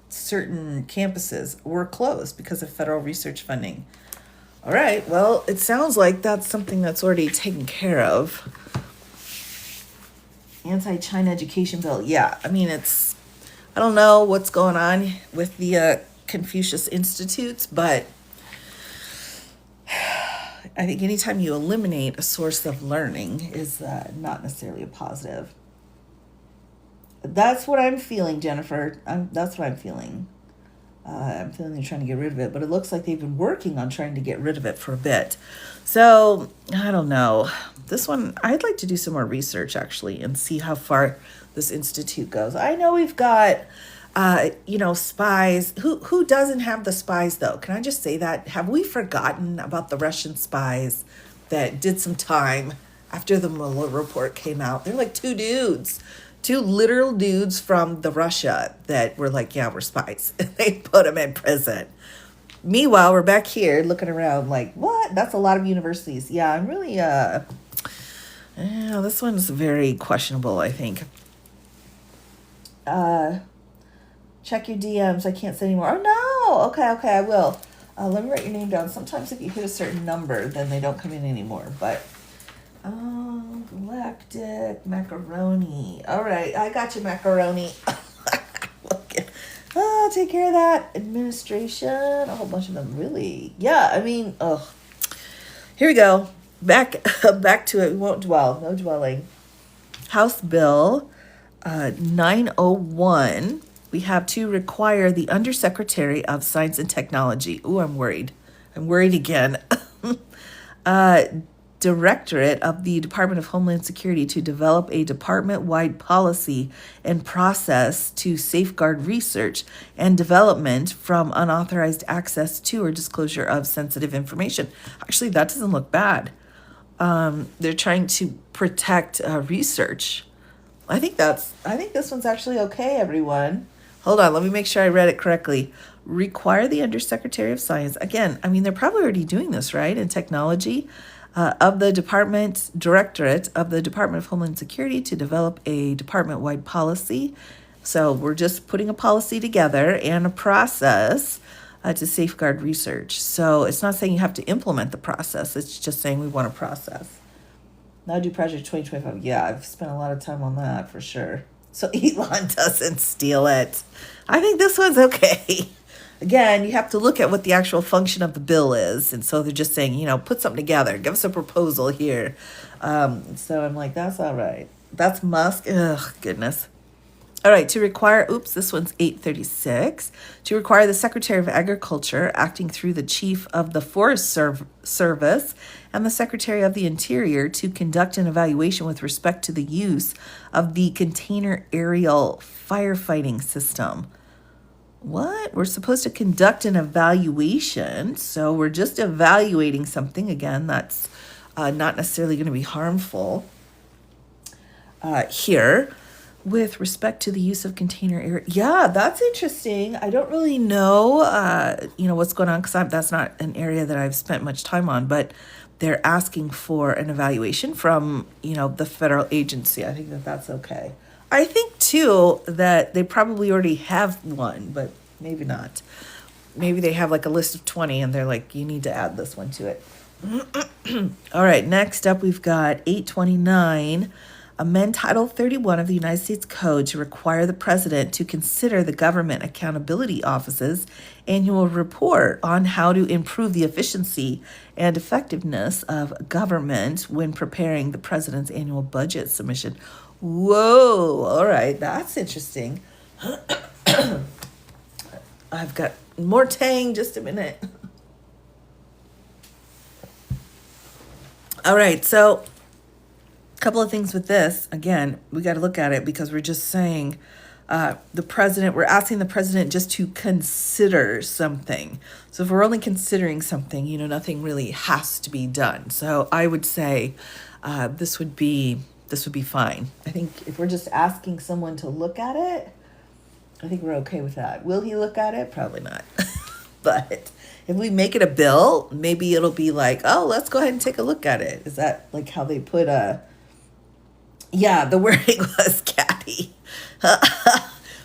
certain campuses were closed because of federal research funding. All right, well, it sounds like that's something that's already taken care of. Anti-China education bill. Yeah, I mean, I don't know what's going on with the Confucius Institutes, but I think anytime you eliminate a source of learning is not necessarily a positive. That's what I'm feeling, Jennifer. That's what I'm feeling. I'm feeling they're trying to get rid of it, but it looks like they've been working on trying to get rid of it for a bit. So, I don't know. This one, I'd like to do some more research, actually, and see how far this institute goes. I know we've got, spies. Who doesn't have the spies, though? Can I just say that? Have we forgotten about the Russian spies that did some time after the Mueller report came out. They're like two dudes, two literal dudes from the Russia that were like, yeah, we're spies. They put them in prison. Meanwhile, we're back here looking around like, what? That's a lot of universities. Yeah, I'm really, this one's very questionable, I think. Check your DMs. I can't say anymore. Oh, no. Okay, I will. Let me write your name down. Sometimes if you hit a certain number, then they don't come in anymore. But, galactic macaroni. All right, I got you, macaroni. Oh, take care of that. Administration. A whole bunch of them, really. Yeah, I mean, here we go. Back to it. We won't dwell. No dwelling. House Bill 901. We have to require the Undersecretary of Science and Technology. Ooh, I'm worried. I'm worried again. Directorate of the Department of Homeland Security to develop a department-wide policy and process to safeguard research and development from unauthorized access to or disclosure of sensitive information. Actually, that doesn't look bad. They're trying to protect research. I think this one's actually okay, everyone. Hold on, let me make sure I read it correctly. Require the Undersecretary of Science. Again, I mean, they're probably already doing this, right? In technology. Of the Directorate of the Department of Homeland Security to develop a department-wide policy. So we're just putting a policy together and a process to safeguard research. So it's not saying you have to implement the process. It's just saying we want a process. Now do Project 2025. Yeah, I've spent a lot of time on that for sure. So Elon doesn't steal it. I think this one's okay. Again, you have to look at what the actual function of the bill is. And so they're just saying, put something together. Give us a proposal here. So I'm like, that's all right. That's Musk. Ugh, goodness. All right, to require, this one's 836. To require the Secretary of Agriculture, acting through the Chief of the Forest Service and the Secretary of the Interior, to conduct an evaluation with respect to the use of the container aerial firefighting system. What? We're supposed to conduct an evaluation. So we're just evaluating something. Again, that's not necessarily going to be harmful here. With respect to the use of container area. Yeah, that's interesting. I don't really know, what's going on because that's not an area that I've spent much time on, but they're asking for an evaluation from, the federal agency. I think that's okay. I think, too, that they probably already have one, but maybe not. Maybe they have like a list of 20 and they're like, you need to add this one to it. All right, next up we've got 829. Amend Title 31 of the United States Code to require the president to consider the Government Accountability Office's annual report on how to improve the efficiency and effectiveness of government when preparing the president's annual budget submission. Whoa, all right, that's interesting. I've got more tang, just a minute. All right, so a couple of things with this. Again, we got to look at it because we're just saying we're asking the president just to consider something. So if we're only considering something, nothing really has to be done. So I would say this would be fine. I think if we're just asking someone to look at it, I think we're okay with that. Will he look at it? Probably not. But if we make it a bill, maybe it'll be like, oh, let's go ahead and take a look at it. Is that like how they put yeah, the wording was catty.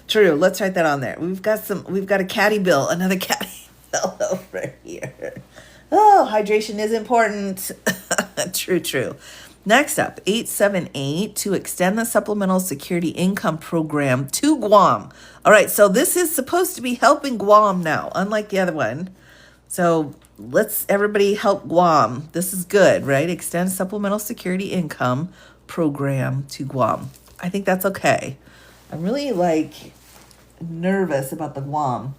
True. Let's write that on there. We've got a catty bill, another catty bill over here. Oh, hydration is important. True. Next up, 878, to extend the Supplemental Security Income Program to Guam. All right, so this is supposed to be helping Guam now, unlike the other one. So let's everybody help Guam. This is good, right? Extend Supplemental Security Income Program to Guam. I think that's okay. I'm really nervous about the Guam.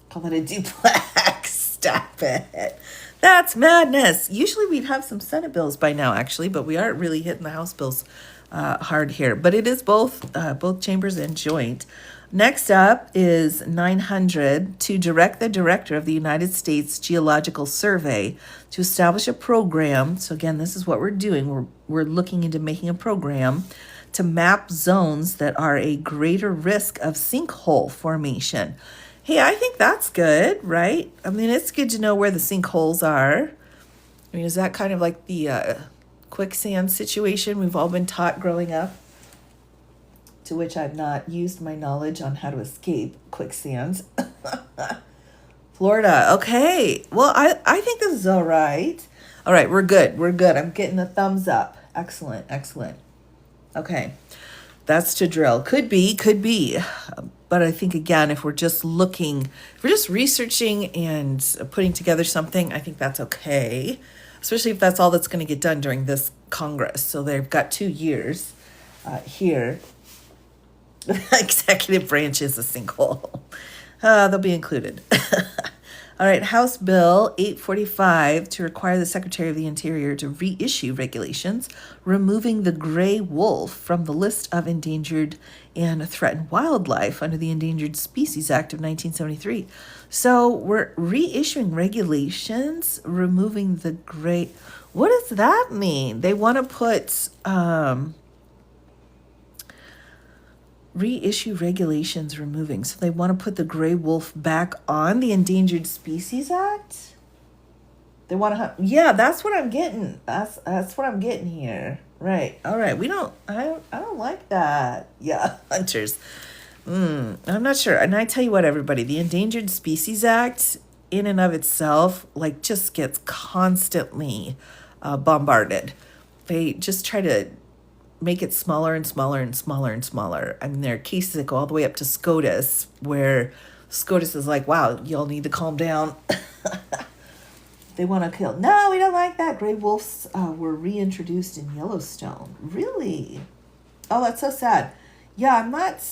Call it a duplex. Stop it. That's madness. Usually we'd have some Senate bills by now, actually, but we aren't really hitting the House bills hard here. But it is both chambers and joint. Next up is 900 to direct the director of the United States Geological Survey to establish a program. So again, this is what we're doing. We're looking into making a program to map zones that are a greater risk of sinkhole formation. Hey, I think that's good, right? I mean, it's good to know where the sinkholes are. I mean, is that kind of like the quicksand situation we've all been taught growing up? To which I've not used my knowledge on how to escape quicksands. Florida, okay. Well, I think this is all right. All right, we're good. We're good. I'm getting a thumbs up. Excellent, excellent. Okay, that's to drill. Could be, could be. But I think, again, if we're just looking, if we're just researching and putting together something, I think that's okay. Especially if that's all that's going to get done during this Congress. So they've got 2 years here. Executive branch is a sinkhole. They'll be included. All right, House Bill 845 to require the Secretary of the Interior to reissue regulations, removing the gray wolf from the list of endangered and threatened wildlife under the Endangered Species Act of 1973. So we're reissuing regulations, removing the gray. What does that mean? They want to put reissue regulations removing. So they want to put the gray wolf back on the Endangered Species Act? They want to yeah, that's what I'm getting. That's what I'm getting here. Right. All right. I don't like that. Yeah, hunters. I'm not sure. And I tell you what, everybody, the Endangered Species Act in and of itself, like, just gets constantly bombarded. They just try to make it smaller and smaller and smaller and smaller. I mean, there are cases that go all the way up to SCOTUS, where SCOTUS is like, wow, y'all need to calm down. They want to kill. No, we don't like that. Gray wolves were reintroduced in Yellowstone. Really? Oh, that's so sad. Yeah, I'm not...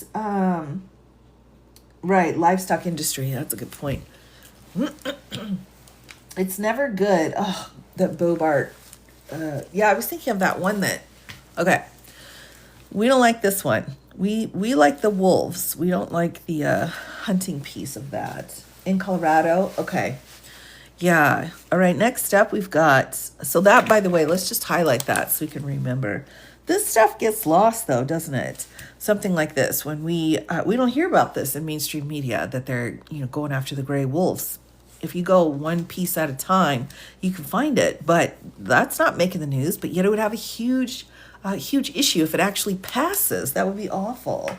right, livestock industry. That's a good point. It's never good. Oh, that Bobart. Yeah, I was thinking of that one that... Okay. We don't like this one. We like the wolves. We don't like the hunting piece of that. In Colorado, okay. Yeah. All right, next up we've got, so that, by the way, let's just highlight that so we can remember. This stuff gets lost, though, doesn't it? Something like this, when we don't hear about this in mainstream media, that they're, going after the gray wolves. If you go one piece at a time, you can find it, but that's not making the news, but yet it would have a huge issue if it actually passes. That would be awful.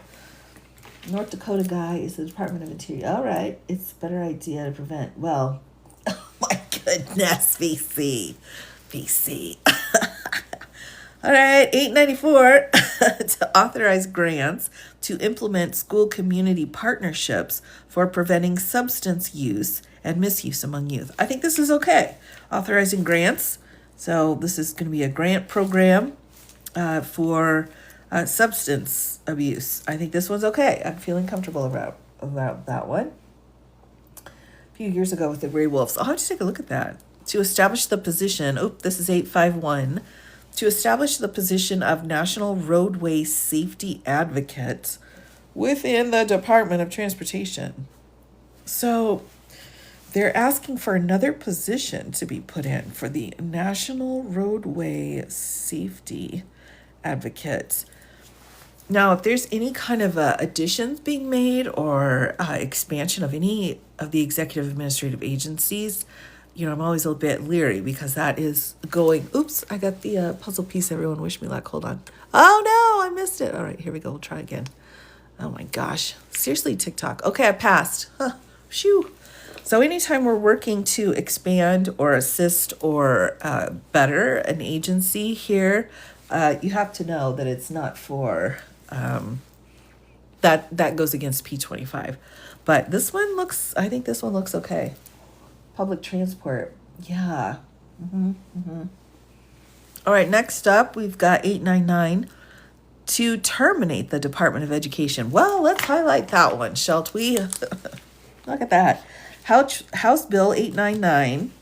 North Dakota guy is the Department of Interior. All right, it's a better idea to prevent. Well, oh my goodness, VC. All right, 894 to authorize grants to implement school community partnerships for preventing substance use and misuse among youth. I think this is okay. Authorizing grants. So this is going to be a grant program for substance abuse. I think this one's okay. I'm feeling comfortable about that one. A few years ago with the gray wolves. I'll have to take a look at that. To establish the position, this is 851, to establish the position of National Roadway Safety Advocate within the Department of Transportation. So they're asking for another position to be put in for the National Roadway Safety Advocate. Now, if there's any kind of additions being made or expansion of any of the executive administrative agencies, I'm always a bit leery because that is going, oops, I got the puzzle piece everyone wished me luck. Hold on. Oh, no, I missed it. All right, here we go. We'll try again. Oh, my gosh. Seriously, TikTok. Okay, I passed. Shoo. So anytime we're working to expand or assist or better an agency here, you have to know that it's not for, that goes against P25. But I think this one looks okay. Public transport. Yeah. All right, next up, we've got 899 to terminate the Department of Education. Well, let's highlight that one, shall we? Look at that. House Bill 899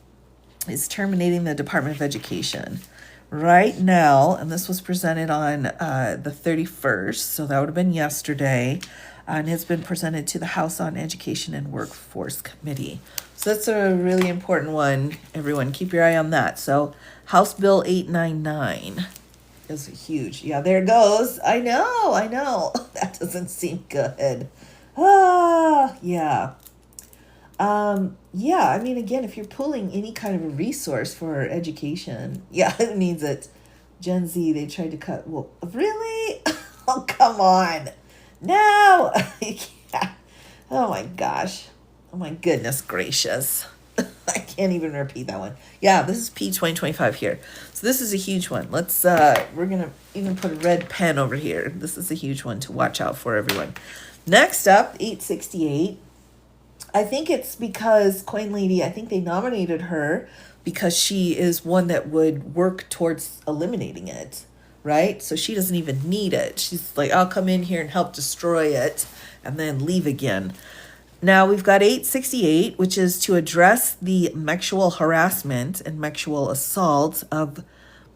is terminating the Department of Education right now, and this was presented on the 31st, so that would have been yesterday. and it's been presented to the House on Education and Workforce Committee. So that's a really important one. Everyone, keep your eye on that. So House Bill 899 is huge. Yeah, there it goes. I know. That doesn't seem good. Yeah. Yeah, I mean, again, if you're pulling any kind of a resource for education, yeah, it means that Gen Z, they tried to cut, well, really? Oh, come on. No. Yeah. Oh my gosh. Oh my goodness gracious. I can't even repeat that one. Yeah, this is P2025 here. So this is a huge one. We're going to even put a red pen over here. This is a huge one to watch out for, everyone. Next up, 868. I think it's because Coin Lady, I think they nominated her because she is one that would work towards eliminating it, right? So she doesn't even need it. She's like, I'll come in here and help destroy it and then leave again. Now we've got 868, which is to address the sexual harassment and sexual assault of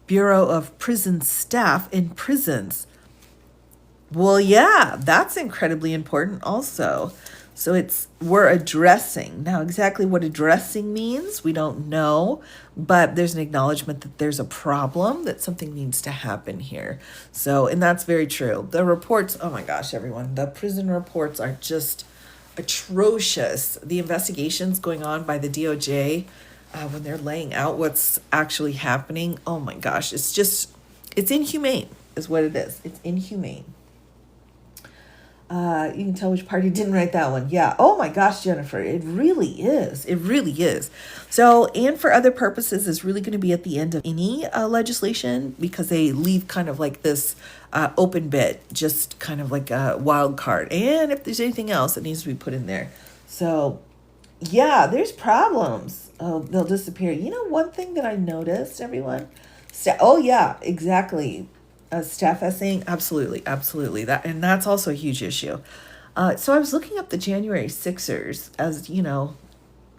Bureau of Prison staff in prisons. Well, yeah, that's incredibly important also. So we're addressing. Now, exactly what addressing means, we don't know, but there's an acknowledgement that there's a problem, that something needs to happen here. So, and that's very true. The reports, oh my gosh, everyone, the prison reports are just atrocious. The investigations going on by the DOJ, when they're laying out what's actually happening, oh my gosh, it's inhumane is what it is. It's inhumane. You can tell which party didn't write that one. Yeah. Oh my gosh, Jennifer, it really is. It really is. So, and for other purposes is really going to be at the end of any legislation, because they leave kind of like this open bit, just kind of like a wild card. And if there's anything else that needs to be put in there. So, yeah, there's problems. They'll disappear. You know, one thing that I noticed, everyone? Oh, yeah, exactly. Staff essing, absolutely. That's also a huge issue. So I was looking up the January Sixers, as you know,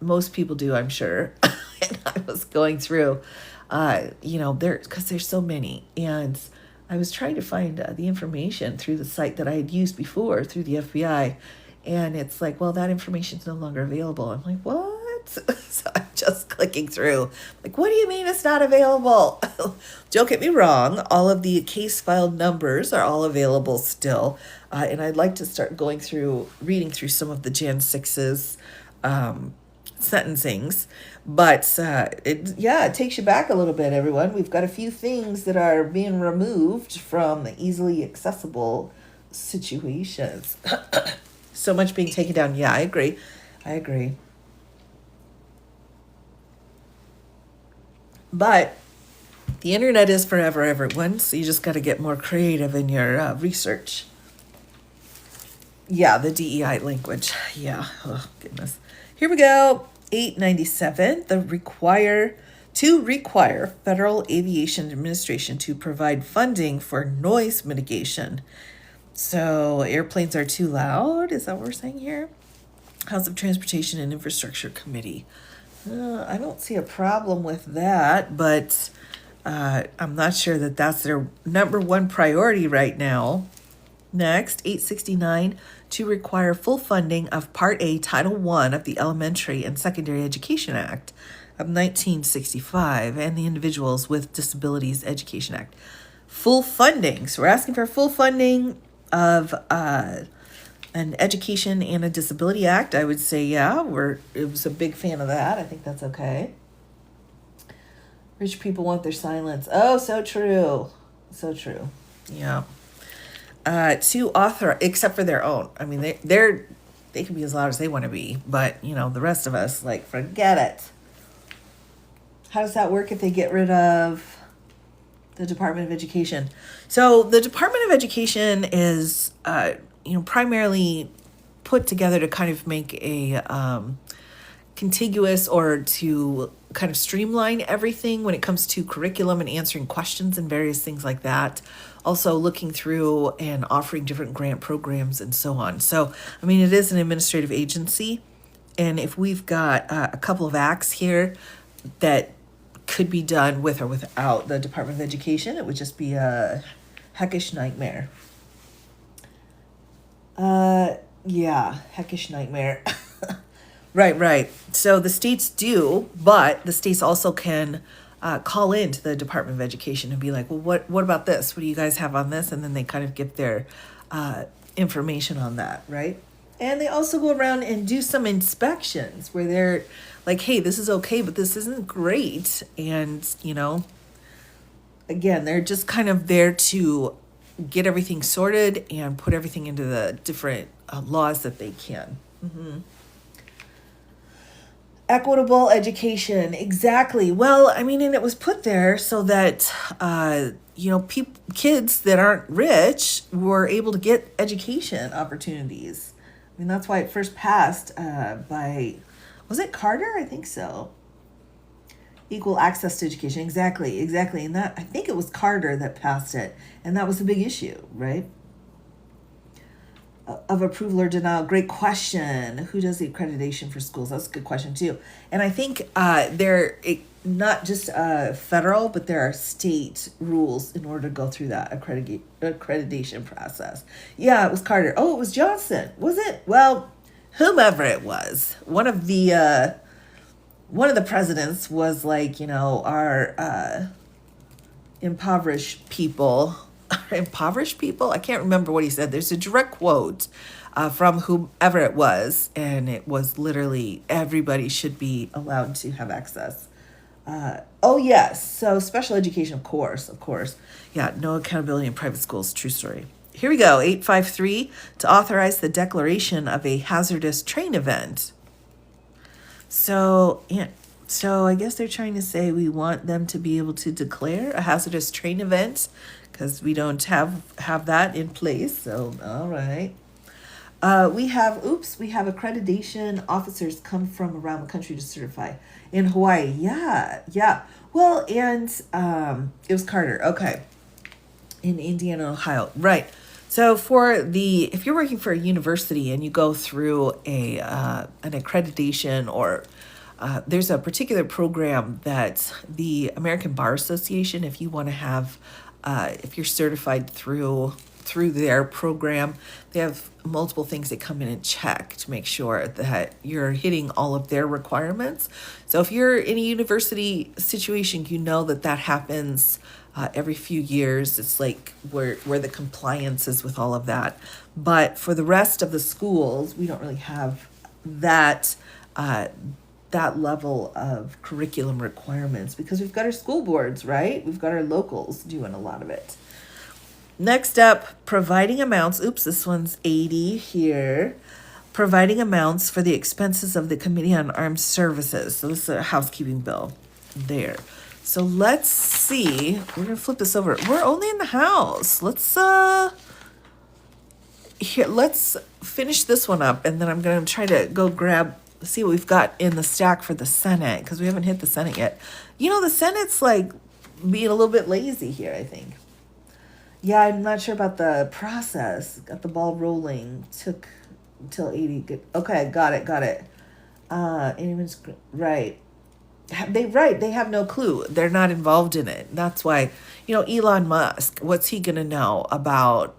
most people do, I'm sure. And I was going through, because there's so many, and I was trying to find the information through the site that I had used before through the FBI, and it's like, well, that information is no longer available. I'm like, what? So I'm just clicking through. Like, what do you mean it's not available? Don't get me wrong. All of the case file numbers are all available still. And I'd like to start reading through some of the Jan 6's sentencings. But it takes you back a little bit, everyone. We've got a few things that are being removed from easily accessible situations. So much being taken down. Yeah, I agree. But the internet is forever, everyone. So you just got to get more creative in your research. Yeah, the DEI language. Yeah. Oh, goodness. Here we go. 897. To require Federal Aviation Administration to provide funding for noise mitigation. So airplanes are too loud. Is that what we're saying here? House of Transportation and Infrastructure Committee. I don't see a problem with that, but I'm not sure that that's their number one priority right now. Next, 869, to require full funding of Part A, Title I of the Elementary and Secondary Education Act of 1965 and the Individuals with Disabilities Education Act. Full funding. So we're asking for full funding of an Education and a Disability Act. I would say, yeah, it was a big fan of that. I think that's okay. Rich people want their silence. Oh, so true. So true. Yeah. To author, except for their own. I mean, they can be as loud as they want to be, but the rest of us, like, forget it. How does that work if they get rid of the Department of Education? So the Department of Education is, primarily put together to kind of make a contiguous, or to kind of streamline everything when it comes to curriculum and answering questions and various things like that. Also looking through and offering different grant programs and so on. So, I mean, it is an administrative agency. And if we've got a couple of acts here that could be done with or without the Department of Education, it would just be a heckish nightmare. Uh, yeah, heckish nightmare. Right, right. So the states do, but the states also can call into the Department of Education and be like, well, what about this? What do you guys have on this? And then they kind of give their information on that, right? And they also go around and do some inspections where they're like, hey, this is okay, but this isn't great. And, again, they're just kind of there to get everything sorted and put everything into the different laws that they can. Equitable education, exactly. Well, I mean, and it was put there so that kids that aren't rich were able to get education opportunities. I mean, that's why it first passed by, was it Carter? I think so. Equal access to education, exactly, exactly. And that, I think it was Carter that passed it, and that was a big issue, right? Of approval or denial. Great question. Who does the accreditation for schools? That's a good question too. And I think not just federal, but there are state rules in order to go through that accreditation process. Yeah, it was Carter. Oh, it was Johnson. Was it? Well, whomever it was, one of the presidents was like, our impoverished people. Impoverished people? I can't remember what he said. There's a direct quote from whomever it was, and it was literally everybody should be allowed to have access. Oh, yes. So special education, of course, of course. Yeah, no accountability in private schools. True story. Here we go. 853 to authorize the declaration of a hazardous train event. So, yeah. So I guess they're trying to say we want them to be able to declare a hazardous train event because we don't have that in place. So, all right. We have accreditation officers come from around the country to certify in Hawaii. Yeah, yeah. Well, and it was Carter. Okay. In Indiana, Ohio. Right. So if you're working for a university and you go through an accreditation or there's a particular program that the American Bar Association, if you want to have, if you're certified through their program, they have multiple things that come in and check to make sure that you're hitting all of their requirements. So if you're in a university situation, that happens every few years. It's like where the compliance is with all of that. But for the rest of the schools, we don't really have that that level of curriculum requirements because we've got our school boards, right? We've got our locals doing a lot of it. Next up, providing amounts. Oops, this one's 80 here. Providing amounts for the expenses of the Committee on Armed Services. So this is a housekeeping bill there. So let's see. We're going to flip this over. We're only in the House. Let's finish this one up, and then I'm going to try to go see what we've got in the stack for the Senate, because we haven't hit the Senate yet. The Senate's like being a little bit lazy here, I think. Yeah, I'm not sure about the process. Got the ball rolling. Took until 80. Okay, got it. Anyone's right. They have no clue. They're not involved in it. That's why, Elon Musk, what's he going to know about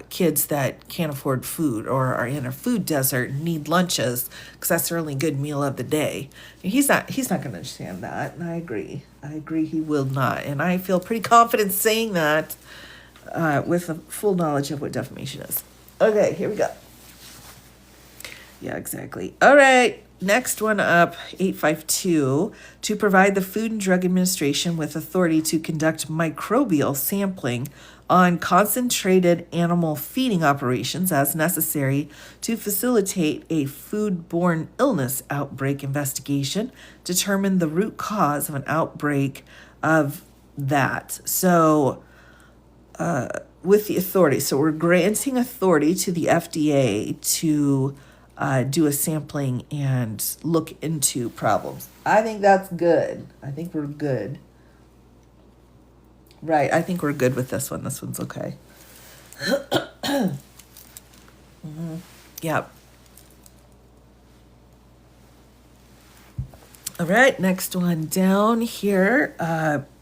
kids that can't afford food or are in a food desert and need lunches because that's their only good meal of the day? He's not going to understand that. And I agree he will not. And I feel pretty confident saying that with a full knowledge of what defamation is. Okay, here we go. Yeah, exactly. All right. Next one up, 852, to provide the Food and Drug Administration with authority to conduct microbial sampling on concentrated animal feeding operations as necessary to facilitate a foodborne illness outbreak investigation, determine the root cause of an outbreak of that. So, with the authority, so we're granting authority to the FDA to do a sampling and look into problems. I think that's good. I think we're good. Right, I think we're good with this one. This one's okay. Yep. All right, next one down here.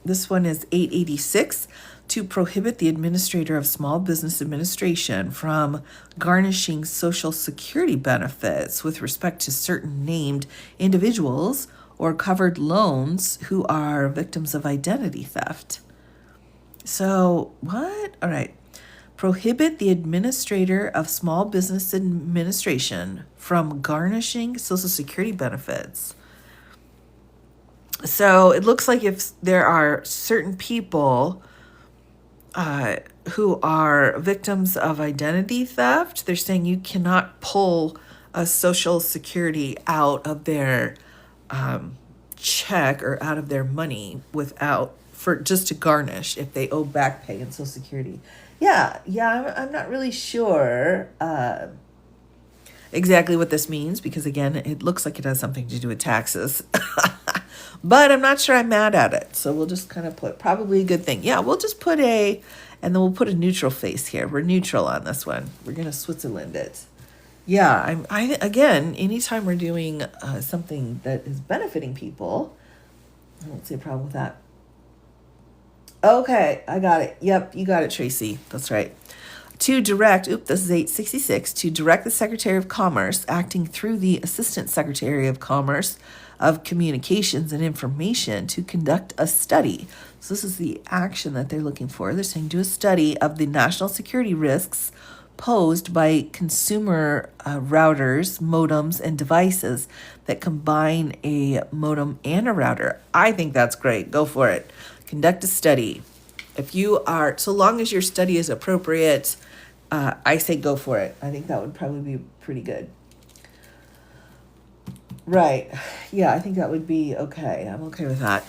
This one is 886, to prohibit the administrator of Small Business Administration from garnishing Social Security benefits with respect to certain named individuals or covered loans who are victims of identity theft. So, what? All right. Prohibit the administrator of Small Business Administration from garnishing Social Security benefits. So it looks like if there are certain people who are victims of identity theft, they're saying you cannot pull a Social Security out of their check or out of their money without, for just to garnish if they owe back pay and Social Security. I'm not really sure exactly what this means, because again, it looks like it has something to do with taxes. But I'm not sure I'm mad at it. So we'll just kind of put probably a good thing. Yeah, we'll just put and then we'll put a neutral face here. We're neutral on this one. We're going to Switzerland it. Yeah, again, anytime we're doing something that is benefiting people, I don't see a problem with that. Okay, I got it. Yep, you got it, Tracy. That's right. To direct, this is 866, to direct the Secretary of Commerce, acting through the Assistant Secretary of Commerce of Communications and Information, to conduct a study. So this is the action that they're looking for. They're saying do a study of the national security risks posed by consumer routers, modems, and devices that combine a modem and a router. I think that's great. Go for it. Conduct a study. If you are, so long as your study is appropriate, I say go for it. I think that would probably be pretty good. Right. Yeah, I think that would be okay. I'm okay with that.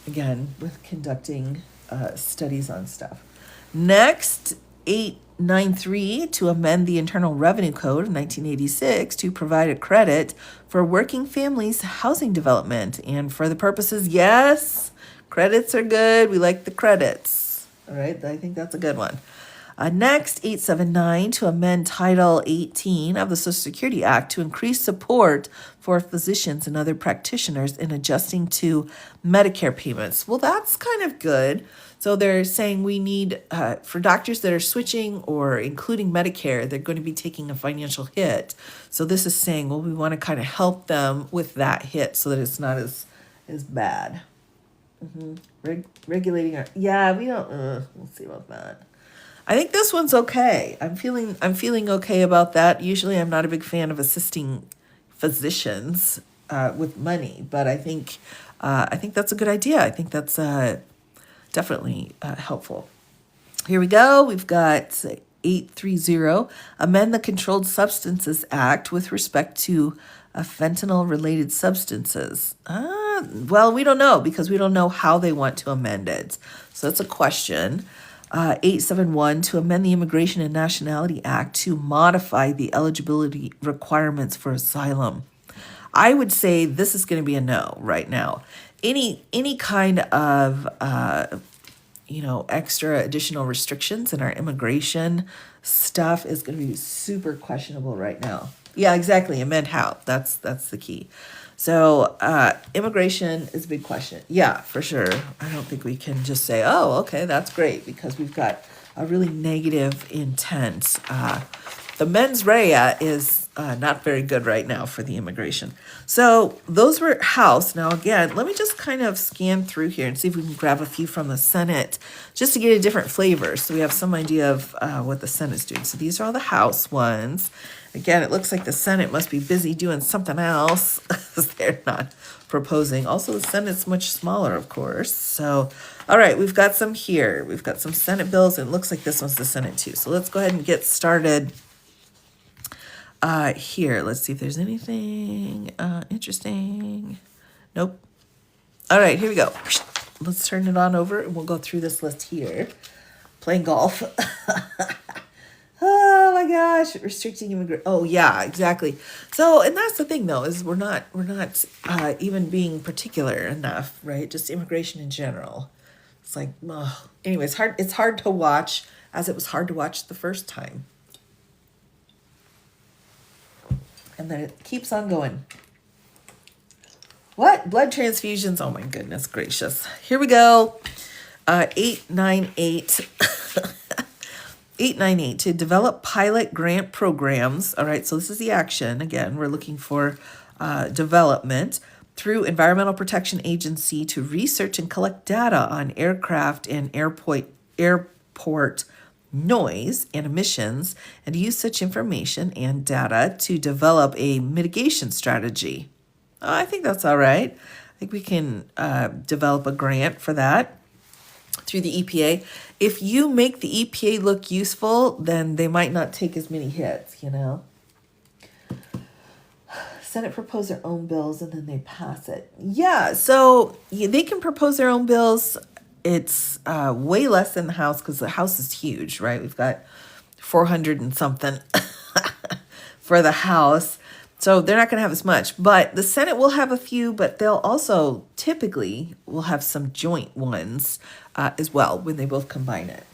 Again, with conducting studies on stuff. Next, 893, to amend the Internal Revenue Code of 1986 to provide a credit for working families' housing development. And for the purposes, yes, credits are good. We like the credits. All right, I think that's a good one. Next, 879, to amend Title 18 of the Social Security Act to increase support for physicians and other practitioners in adjusting to Medicare payments. Well, that's kind of good. So they're saying we need, for doctors that are switching or including Medicare, they're going to be taking a financial hit. So this is saying, well, we want to kind of help them with that hit so that it's not as bad. Regulating our, we don't, we'll see about that. I think this one's okay. I'm feeling okay about that. Usually I'm not a big fan of assisting physicians with money, but I think that's a good idea. I think that's definitely helpful. Here we go. We've got 830, amend the Controlled Substances Act with respect to fentanyl-related substances. Well, we don't know, because we don't know how they want to amend it. So that's a question. 871, to amend the Immigration and Nationality Act to modify the eligibility requirements for asylum. I would say this is going to be a no right now. Any kind of extra additional restrictions in our immigration stuff is going to be super questionable right now. Yeah, exactly. Amend how. That's the key. So immigration is a big question. Yeah, for sure. I don't think we can just say, oh, okay, that's great, because we've got a really negative intent. The mens rea is not very good right now for the immigration. So those were House. Now, again, let me just kind of scan through here and see if we can grab a few from the Senate just to get a different flavor, so we have some idea of what the Senate's doing. So these are all the House ones. Again, it looks like the Senate must be busy doing something else because they're not proposing. Also, the Senate's much smaller, of course. So, all right, we've got some here. We've got some Senate bills, and it looks like this one's the Senate too. So let's go ahead and get started here. Let's see if there's anything interesting. Nope. All right, here we go. Let's turn it on over, and we'll go through this list here. Playing golf. Oh my gosh, restricting immigration. Oh yeah, exactly. So, and that's the thing though, is we're not even being particular enough, right? Just immigration in general. It's like, anyway, it's hard to watch, as it was hard to watch the first time. And then it keeps on going. What? Blood transfusions? Oh my goodness gracious. Here we go. 898 898 to develop pilot grant programs. All right, so this is the action. Again, we're looking for development through Environmental Protection Agency to research and collect data on aircraft and airport noise and emissions, and use such information and data to develop a mitigation strategy. Oh, I think that's all right. I think we can develop a grant for that through the EPA. If you make the EPA look useful, then they might not take as many hits, you know. Senate propose their own bills and then they pass it. Yeah, so they can propose their own bills. It's way less than the House because the House is huge, right? We've got 400 and something for the House. So they're not going to have as much. But the Senate will have a few, but they'll also typically will have some joint ones as well when they both combine it.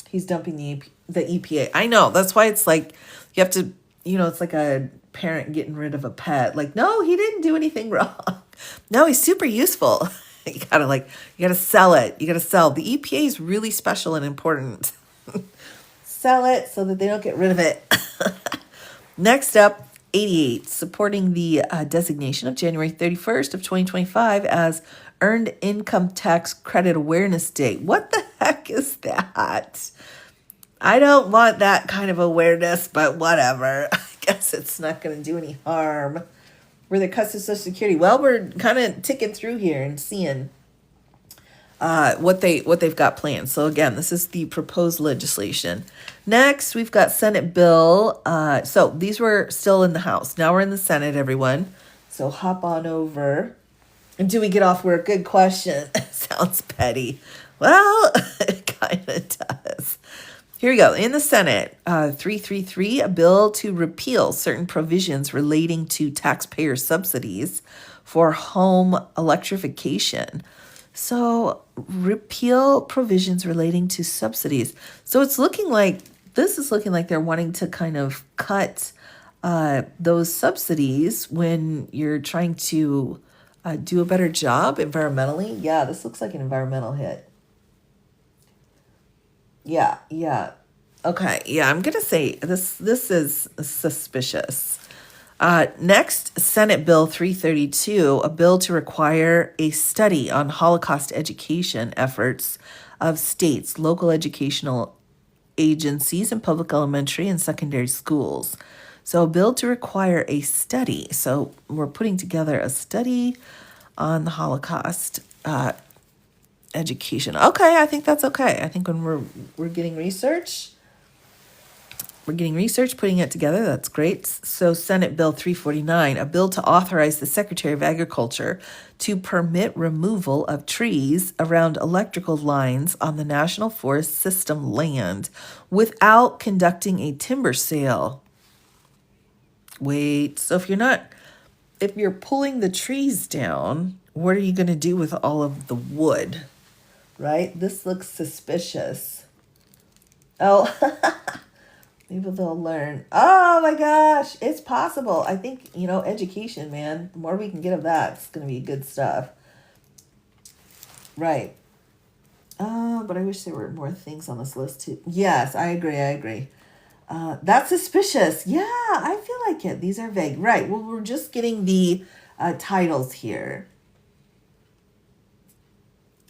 He's dumping the EPA. I know. That's why it's like you have to, it's like a parent getting rid of a pet. Like, no, he didn't do anything wrong. No, he's super useful. You gotta sell it. You gotta sell. The EPA is really special and important. Sell it so that they don't get rid of it. Next up, 88, supporting the designation of January 31st of 2025 as Earned Income Tax Credit Awareness Day. What the heck is that? I don't want that kind of awareness, but whatever. I guess it's not going to do any harm. Where they cut to Social Security. Well, we're kind of ticking through here and seeing what they've got planned. So again, this is the proposed legislation. Next, we've got Senate bill. So these were still in the House. Now we're in the Senate, everyone. So hop on over. And do we get off work? Good question. Sounds petty. Well, it kind of does. Here we go. In the Senate, 333, a bill to repeal certain provisions relating to taxpayer subsidies for home electrification. So repeal provisions relating to subsidies. So this is looking like they're wanting to kind of cut those subsidies when you're trying to do a better job environmentally. Yeah, this looks like an environmental hit. Yeah. Okay, yeah, I'm going to say this is suspicious. Next, Senate Bill 332, a bill to require a study on Holocaust education efforts of states, local educational agencies, and public elementary and secondary schools. So a bill to require a study. So we're putting together a study on the Holocaust education. Okay, I think that's okay. I think when we're getting research, putting it together, that's great. So Senate Bill 349, a bill to authorize the Secretary of Agriculture to permit removal of trees around electrical lines on the National Forest System land without conducting a timber sale. Wait, so if you're pulling the trees down, what are you going to do with all of the wood? Right? This looks suspicious. Oh, maybe they'll learn. Oh my gosh, it's possible. I think, education, man, the more we can get of that, it's going to be good stuff. Right. But I wish there were more things on this list too. Yes, I agree. That's suspicious. Yeah, I feel like it. These are vague. Right. Well, we're just getting the titles here.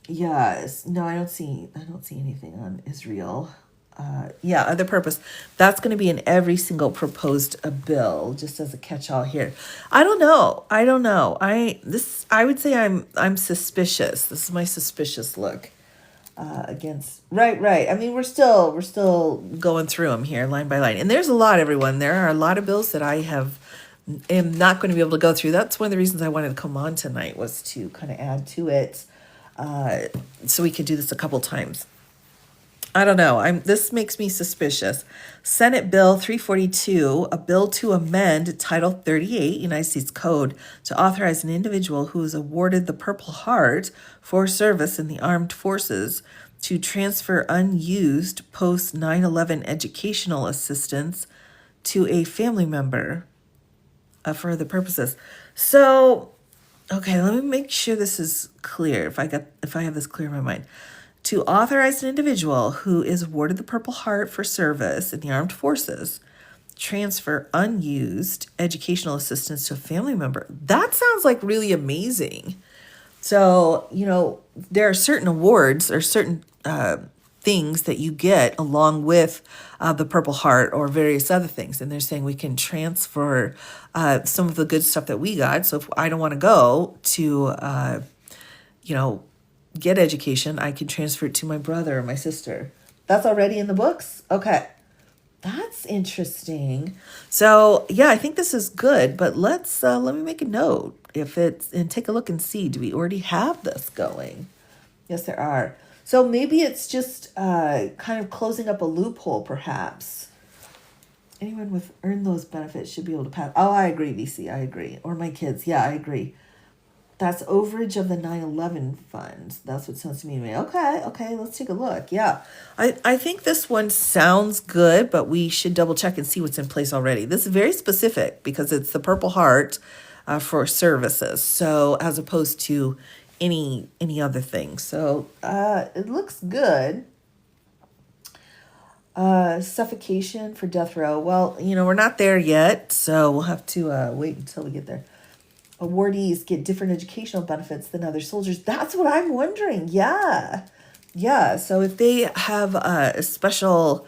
Yes. No, I don't see anything on Israel. Other purpose. That's going to be in every single proposed bill, just as a catch-all here. I don't know. I would say I'm suspicious. This is my suspicious look against. Right. I mean, we're still going through them here line by line, and there's a lot, everyone. There are a lot of bills that I am not going to be able to go through. That's one of the reasons I wanted to come on tonight, was to kind of add to it. So we could do this a couple times. I don't know. This makes me suspicious. Senate Bill 342, a bill to amend Title 38 United States Code to authorize an individual who is awarded the Purple Heart for service in the armed forces to transfer unused post 9/11 educational assistance to a family member for the purposes. So, okay, let me make sure this is clear. If I have this clear in my mind. to authorize an individual who is awarded the Purple Heart for service in the armed forces transfer unused educational assistance to a family member. That sounds like really amazing. So, there are certain awards or certain things that you get along with the Purple Heart or various other things. And they're saying we can transfer some of the good stuff that we got. So if I don't want to go to, get education, I can transfer it to my brother or my sister. That's already in the books? Okay. That's interesting. So yeah, I think this is good, but let me make a note and take a look and see, do we already have this going? Yes, there are. So maybe it's just kind of closing up a loophole, perhaps. Anyone with earned those benefits should be able to pass. Oh, I agree, VC, I agree. Or my kids, yeah, I agree. That's overage of the 9/11 funds. That's what sounds to me. Okay, let's take a look. Yeah, I think this one sounds good, but we should double check and see what's in place already. This is very specific because it's the Purple Heart for services. So as opposed to any other thing. So it looks good. Suffocation for death row. Well, we're not there yet, so we'll have to wait until we get there. Awardees get different educational benefits than other soldiers. That's what I'm wondering. Yeah. So if they have special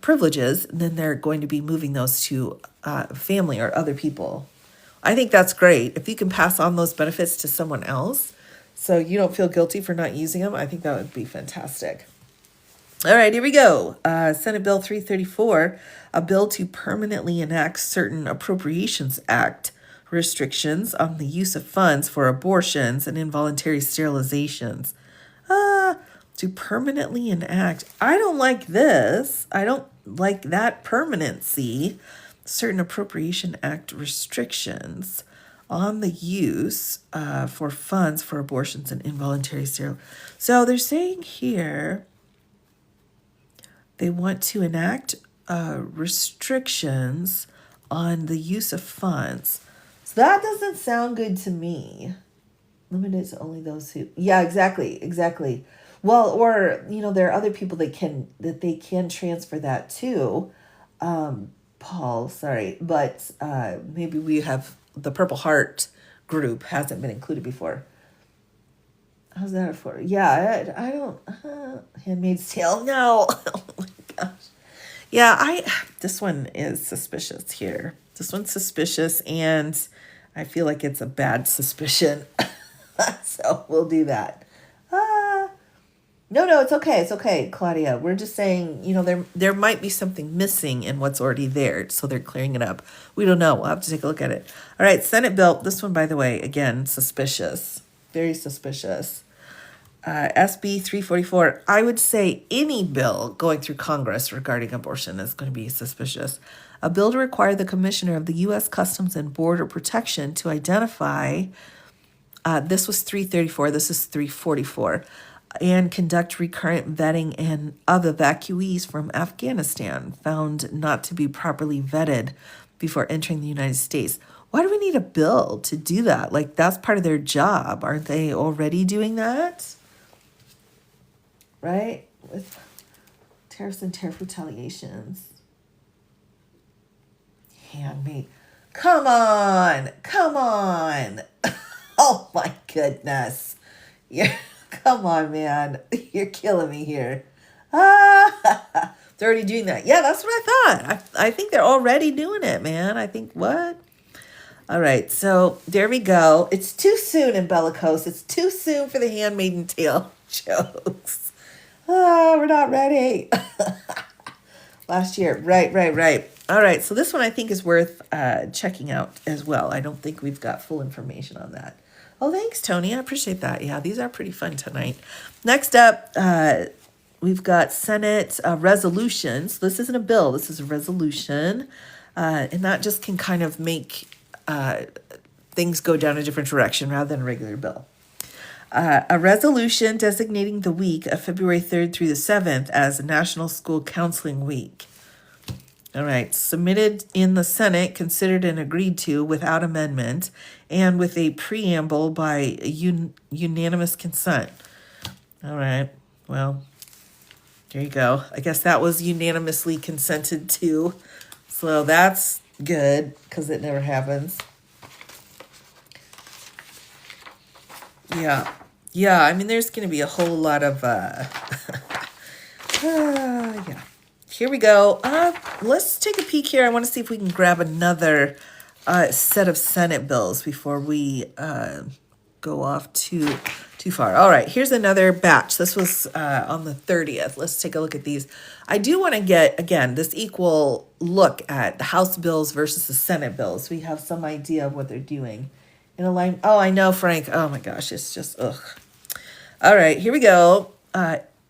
privileges, then they're going to be moving those to family or other people. I think that's great. If you can pass on those benefits to someone else so you don't feel guilty for not using them, I think that would be fantastic. All right, here we go. Senate Bill 334, a bill to permanently enact certain Appropriations Act restrictions on the use of funds for abortions and involuntary sterilizations. To permanently enact. I don't like this. I don't like that permanency. Certain Appropriation Act restrictions on the use for funds for abortions and involuntary sterile. So they're saying here they want to enact restrictions on the use of funds. So that doesn't sound good to me. Limited to only those who... Yeah, exactly. Well, or, there are other people that they can transfer that to. Paul, sorry. But maybe we have... The Purple Heart group hasn't been included before. How's that for? Yeah, I don't... Handmaid's Tale, no. Oh my gosh. Yeah, this one is suspicious here. This one's suspicious, and I feel like it's a bad suspicion. So we'll do that. No, it's okay, Claudia. We're just saying, there might be something missing in what's already there, so they're clearing it up. We don't know. We'll have to take a look at it. All right, Senate bill. This one, by the way, again, suspicious. Very suspicious. SB 344. I would say any bill going through Congress regarding abortion is going to be suspicious. A bill to require the Commissioner of the U.S. Customs and Border Protection to identify, this was 334, this is 344, and conduct recurrent vetting of evacuees from Afghanistan found not to be properly vetted before entering the United States. Why do we need a bill to do that? Like, that's part of their job. Aren't they already doing that? Right? With tariffs and tariff retaliations. Handmaid. Come on. Oh my goodness. Come on, man. You're killing me here. They're already doing that. Yeah, that's what I thought. I think they're already doing it, man. I think, what? All right, so there we go. It's too soon in Bellicose. It's too soon for the Handmaid's Tale jokes. We're not ready. Last year. Right. All right, so this one I think is worth checking out as well. I don't think we've got full information on that. Oh, thanks, Tony. I appreciate that. Yeah, these are pretty fun tonight. Next up, we've got Senate resolutions. This isn't a bill. This is a resolution. And that just can kind of make things go down a different direction rather than a regular bill. A resolution designating the week of February 3rd through the 7th as National School Counseling Week. All right, submitted in the Senate, considered and agreed to without amendment, and with a preamble by unanimous consent. All right, Well, there you go. I guess that was unanimously consented to. So that's good because it never happens. Yeah. Yeah, I mean, there's going to be a whole lot of, yeah. Here we go. Let's take a peek here. I want to see if we can grab another set of Senate bills before we go off too far. All right, here's another batch. This was on the 30th. Let's take a look at these. I do want to get, again, this equal look at the House bills versus the Senate bills. We have some idea of what they're doing. In a line. Oh, I know, Frank. Oh my gosh, it's just, ugh. All right, here we go.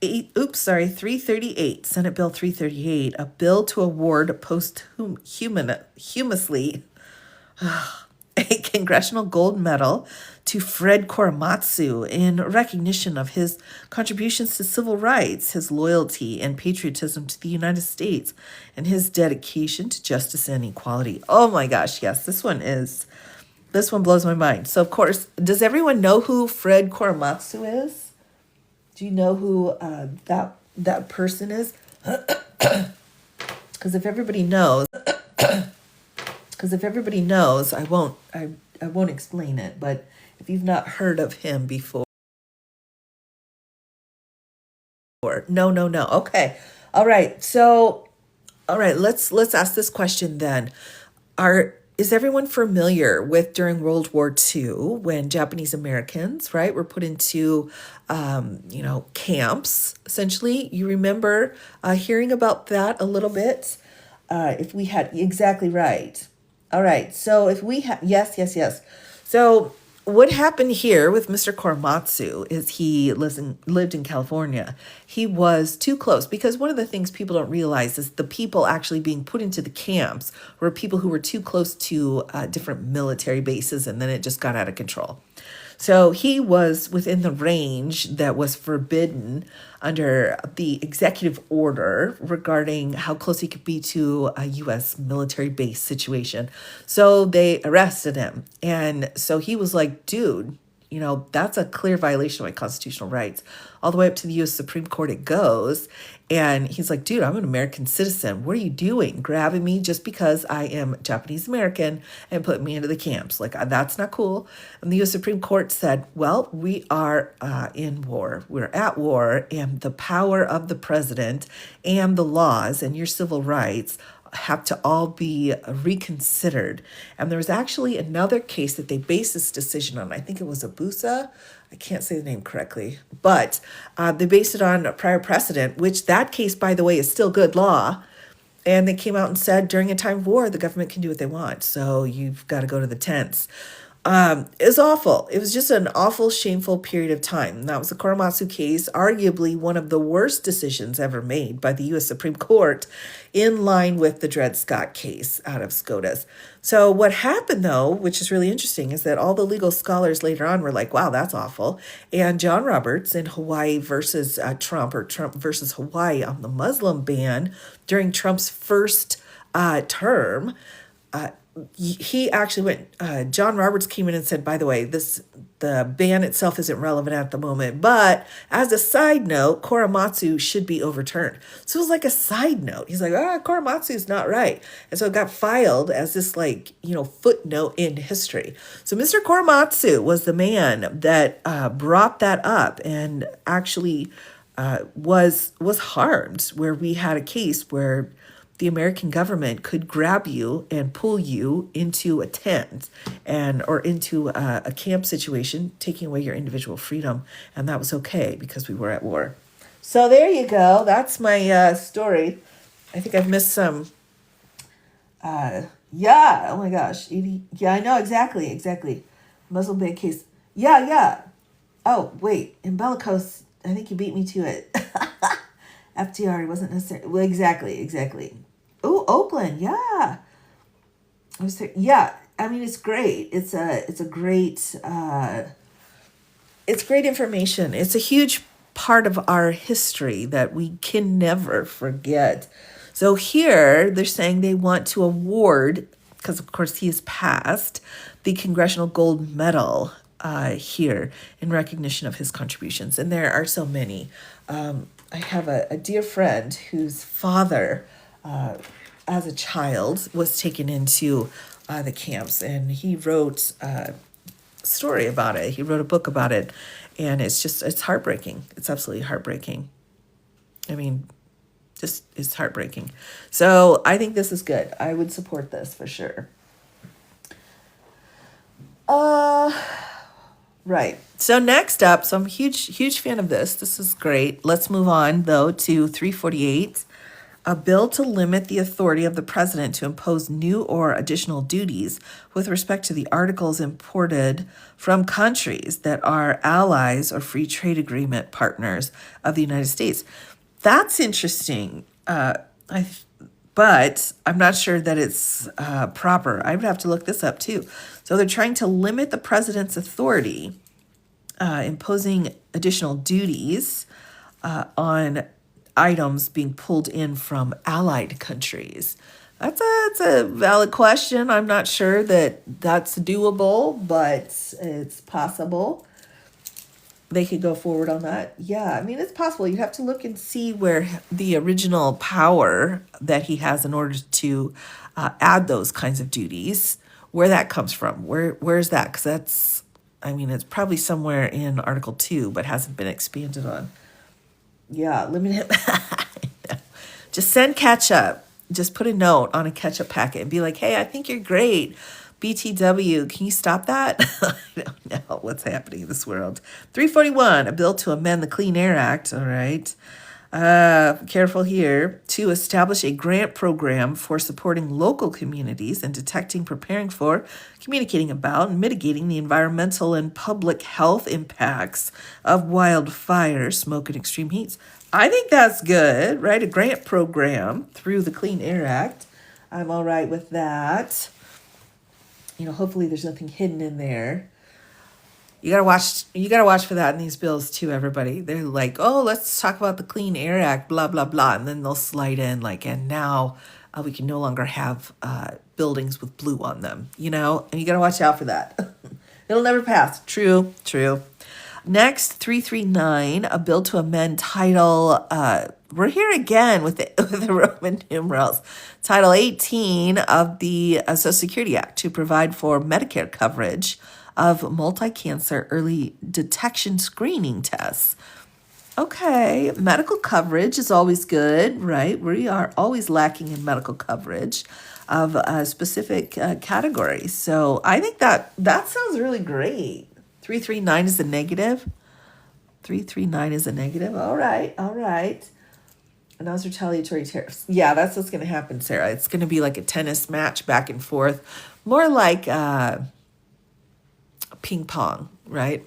338, Senate Bill 338, a bill to award posthumously a Congressional Gold Medal to Fred Korematsu in recognition of his contributions to civil rights, his loyalty and patriotism to the United States, and his dedication to justice and equality. Oh my gosh, yes, this one blows my mind. So, of course, does everyone know who Fred Korematsu is? Do you know who that person is? Because if everybody knows, I won't explain it. But if you've not heard of him before, no. Okay, all right. So, all right. Let's ask this question then. Is everyone familiar with during World War II when Japanese Americans, right, were put into, camps, essentially? You remember hearing about that a little bit? If we had, exactly right. All right. So if we have, yes. So what happened here with Mr. Korematsu is he lived in California. He was too close because one of the things people don't realize is the people actually being put into the camps were people who were too close to different military bases, and then it just got out of control. So he was within the range that was forbidden under the executive order regarding how close he could be to a U.S. military base situation. So they arrested him. And so he was like, dude, that's a clear violation of my constitutional rights. All the way up to the U.S. Supreme Court it goes. And he's like, dude, I'm an American citizen. What are you doing? Grabbing me just because I am Japanese American and putting me into the camps. Like, that's not cool. And the U.S. Supreme Court said, well, we are in war. We're at war. And the power of the president and the laws and your civil rights have to all be reconsidered. And there was actually another case that they based this decision on. I think it was Abusa. I can't say the name correctly, but they based it on a prior precedent, which that case, by the way, is still good law. And they came out and said during a time of war, the government can do what they want. So you've got to go to the tents. It was awful. It was just an awful, shameful period of time. That was the Korematsu case, arguably one of the worst decisions ever made by the U.S. Supreme Court, in line with the Dred Scott case out of SCOTUS. So what happened, though, which is really interesting, is that all the legal scholars later on were like, wow, that's awful. And John Roberts in Hawaii versus Trump, or Trump versus Hawaii on the Muslim ban during Trump's first term, he actually went, John Roberts came in and said, by the way, the ban itself isn't relevant at the moment, but as a side note, Korematsu should be overturned. So it was like a side note. He's like, Korematsu is not right. And so it got filed as this footnote in history. So Mr. Korematsu was the man that brought that up and actually was harmed, where we had a case where the American government could grab you and pull you into a tent or into a camp situation, taking away your individual freedom. And that was okay because we were at war. So there you go. That's my story. I think I've missed some. Yeah. Oh my gosh. Yeah, I know. Exactly. Muslim ban case. Yeah. Oh, wait. In Bellicose, I think you beat me to it. FDR wasn't necessary. Well, exactly. Oh, Oakland, yeah. I was there. Yeah, I mean, it's great. It's great information. It's a huge part of our history that we can never forget. So here they're saying they want to award, because of course he has passed, the Congressional Gold Medal here in recognition of his contributions. And there are so many. I have a dear friend whose father, as a child, was taken into the camps, and he wrote a story about it. He wrote a book about it, and it's heartbreaking. It's absolutely heartbreaking. I mean, just it's heartbreaking. So I think this is good. I would support this for sure. Right. So next up, so I'm a huge fan of this. This is great. Let's move on though to 348, a bill to limit the authority of the president to impose new or additional duties with respect to the articles imported from countries that are allies or free trade agreement partners of the United States. That's interesting. But I'm not sure that it's proper. I would have to look this up too. So they're trying to limit the president's authority, imposing additional duties on items being pulled in from allied countries. That's a valid question. I'm not sure that that's doable, but it's possible. They could go forward on that. Yeah, I mean, it's possible. You have to look and see where the original power that he has in order to add those kinds of duties, where that comes from. Where's that? Because that's, I mean, it's probably somewhere in Article 2, but hasn't been expanded on. Yeah, limit it. Just send ketchup. Just put a note on a ketchup packet and be like, hey, I think you're great. BTW, can you stop that? I don't know what's happening in this world. 341, a bill to amend the Clean Air Act. All right. Careful here. To establish a grant program for supporting local communities and detecting, preparing for, communicating about, and mitigating the environmental and public health impacts of wildfire, smoke, and extreme heats. I think that's good, right? A grant program through the Clean Air Act. I'm all right with that. Hopefully there's nothing hidden in there. You gotta watch for that in these bills too, everybody. They're like, oh, let's talk about the Clean Air Act, blah, blah, blah. And then they'll slide in and now we can no longer have buildings with blue on them, and you gotta watch out for that. It'll never pass. True. Next, 339, a bill to amend title, we're here again with the Roman numerals, Title 18 of the Social Security Act to provide for Medicare coverage of multi-cancer early detection screening tests. Okay, medical coverage is always good, right? We are always lacking in medical coverage of specific categories. So I think that sounds really great. 339 is a negative. 339 is a negative. All right. And those retaliatory tariffs. Yeah, that's what's going to happen, Sarah. It's going to be like a tennis match back and forth. More like ping pong, right?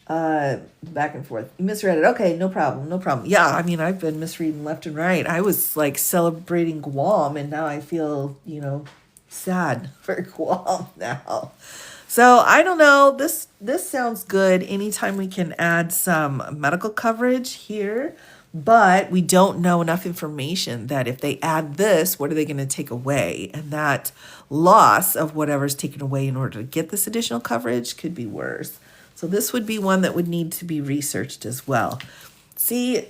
Back and forth. You misread it. Okay, no problem. Yeah, I mean, I've been misreading left and right. I was celebrating Guam, and now I feel, sad for Guam now. So I don't know. This sounds good. Anytime we can add some medical coverage here, but we don't know enough information that if they add this, what are they going to take away? And that loss of whatever's taken away in order to get this additional coverage could be worse. So this would be one that would need to be researched as well. See,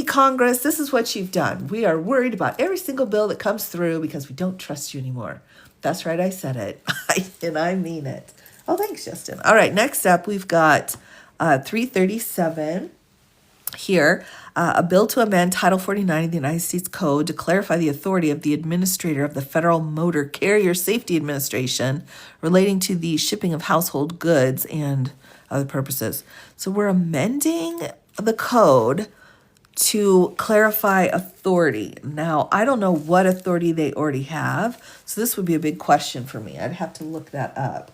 Congress, this is what you've done. We are worried about every single bill that comes through because we don't trust you anymore. That's right, I said it, and I mean it. Oh, thanks, Justin. All right, next up, we've got 337 here, a bill to amend Title 49 of the United States Code to clarify the authority of the administrator of the Federal Motor Carrier Safety Administration relating to the shipping of household goods and other purposes. So we're amending the code to clarify authority. Now, I don't know what authority they already have, so this would be a big question for me. I'd have to look that up.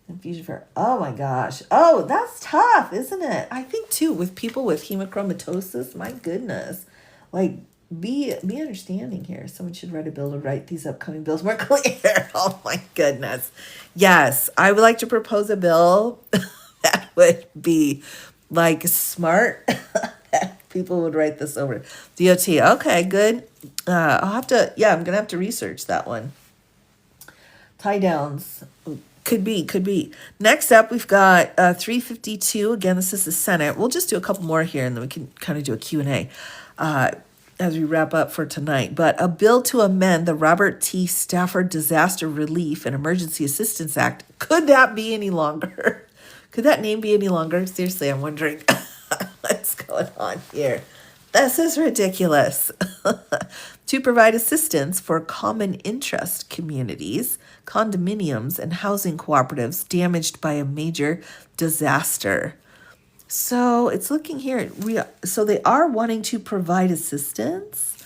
Infusion for, oh my gosh. Oh, that's tough, isn't it? I think too, with people with hemochromatosis, my goodness. Be understanding here. Someone should write a bill to write these upcoming bills more clear. Oh my goodness. Yes, I would like to propose a bill that would be smart. People would write this over. DOT. Okay, good. I'm going to have to research that one. Tie downs. Could be, could be. Next up, we've got 352. Again, this is the Senate. We'll just do a couple more here, and then we can kind of do a Q&A as we wrap up for tonight. But a bill to amend the Robert T. Stafford Disaster Relief and Emergency Assistance Act. Could that be any longer? Could that name be any longer? Seriously, I'm wondering what's going on here. This is ridiculous. To provide assistance for common interest communities, condominiums, and housing cooperatives damaged by a major disaster. So it's looking here. So they are wanting to provide assistance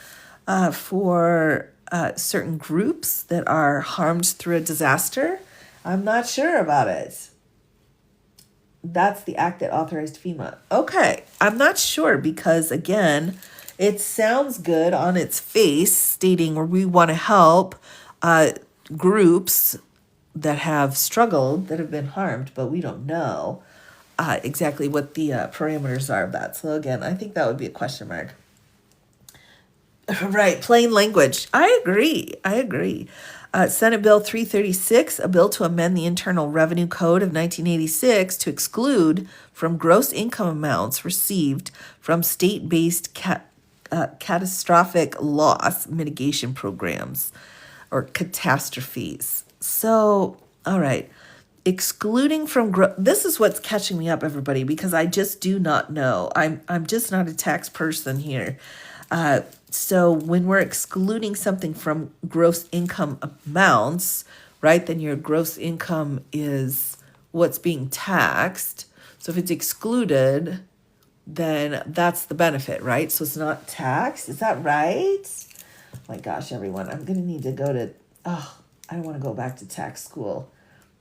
for certain groups that are harmed through a disaster. I'm not sure about it. That's the act that authorized FEMA. Okay, I'm not sure because, again, it sounds good on its face, stating where we want to help groups that have struggled, that have been harmed, but we don't know exactly what the parameters are of that. So again, I think that would be a question mark. Right, plain language. I agree. Senate Bill 336, a bill to amend the Internal Revenue Code of 1986 to exclude from gross income amounts received from state-based catastrophic loss mitigation programs or catastrophes. So, all right. Excluding from this is what's catching me up, everybody, because I just do not know. I'm just not a tax person here. So when we're excluding something from gross income amounts, right, then your gross income is what's being taxed. So if it's excluded, then that's the benefit, right? So it's not taxed. Is that right? Oh my gosh, everyone, I'm going to need to go to, I don't want to go back to tax school.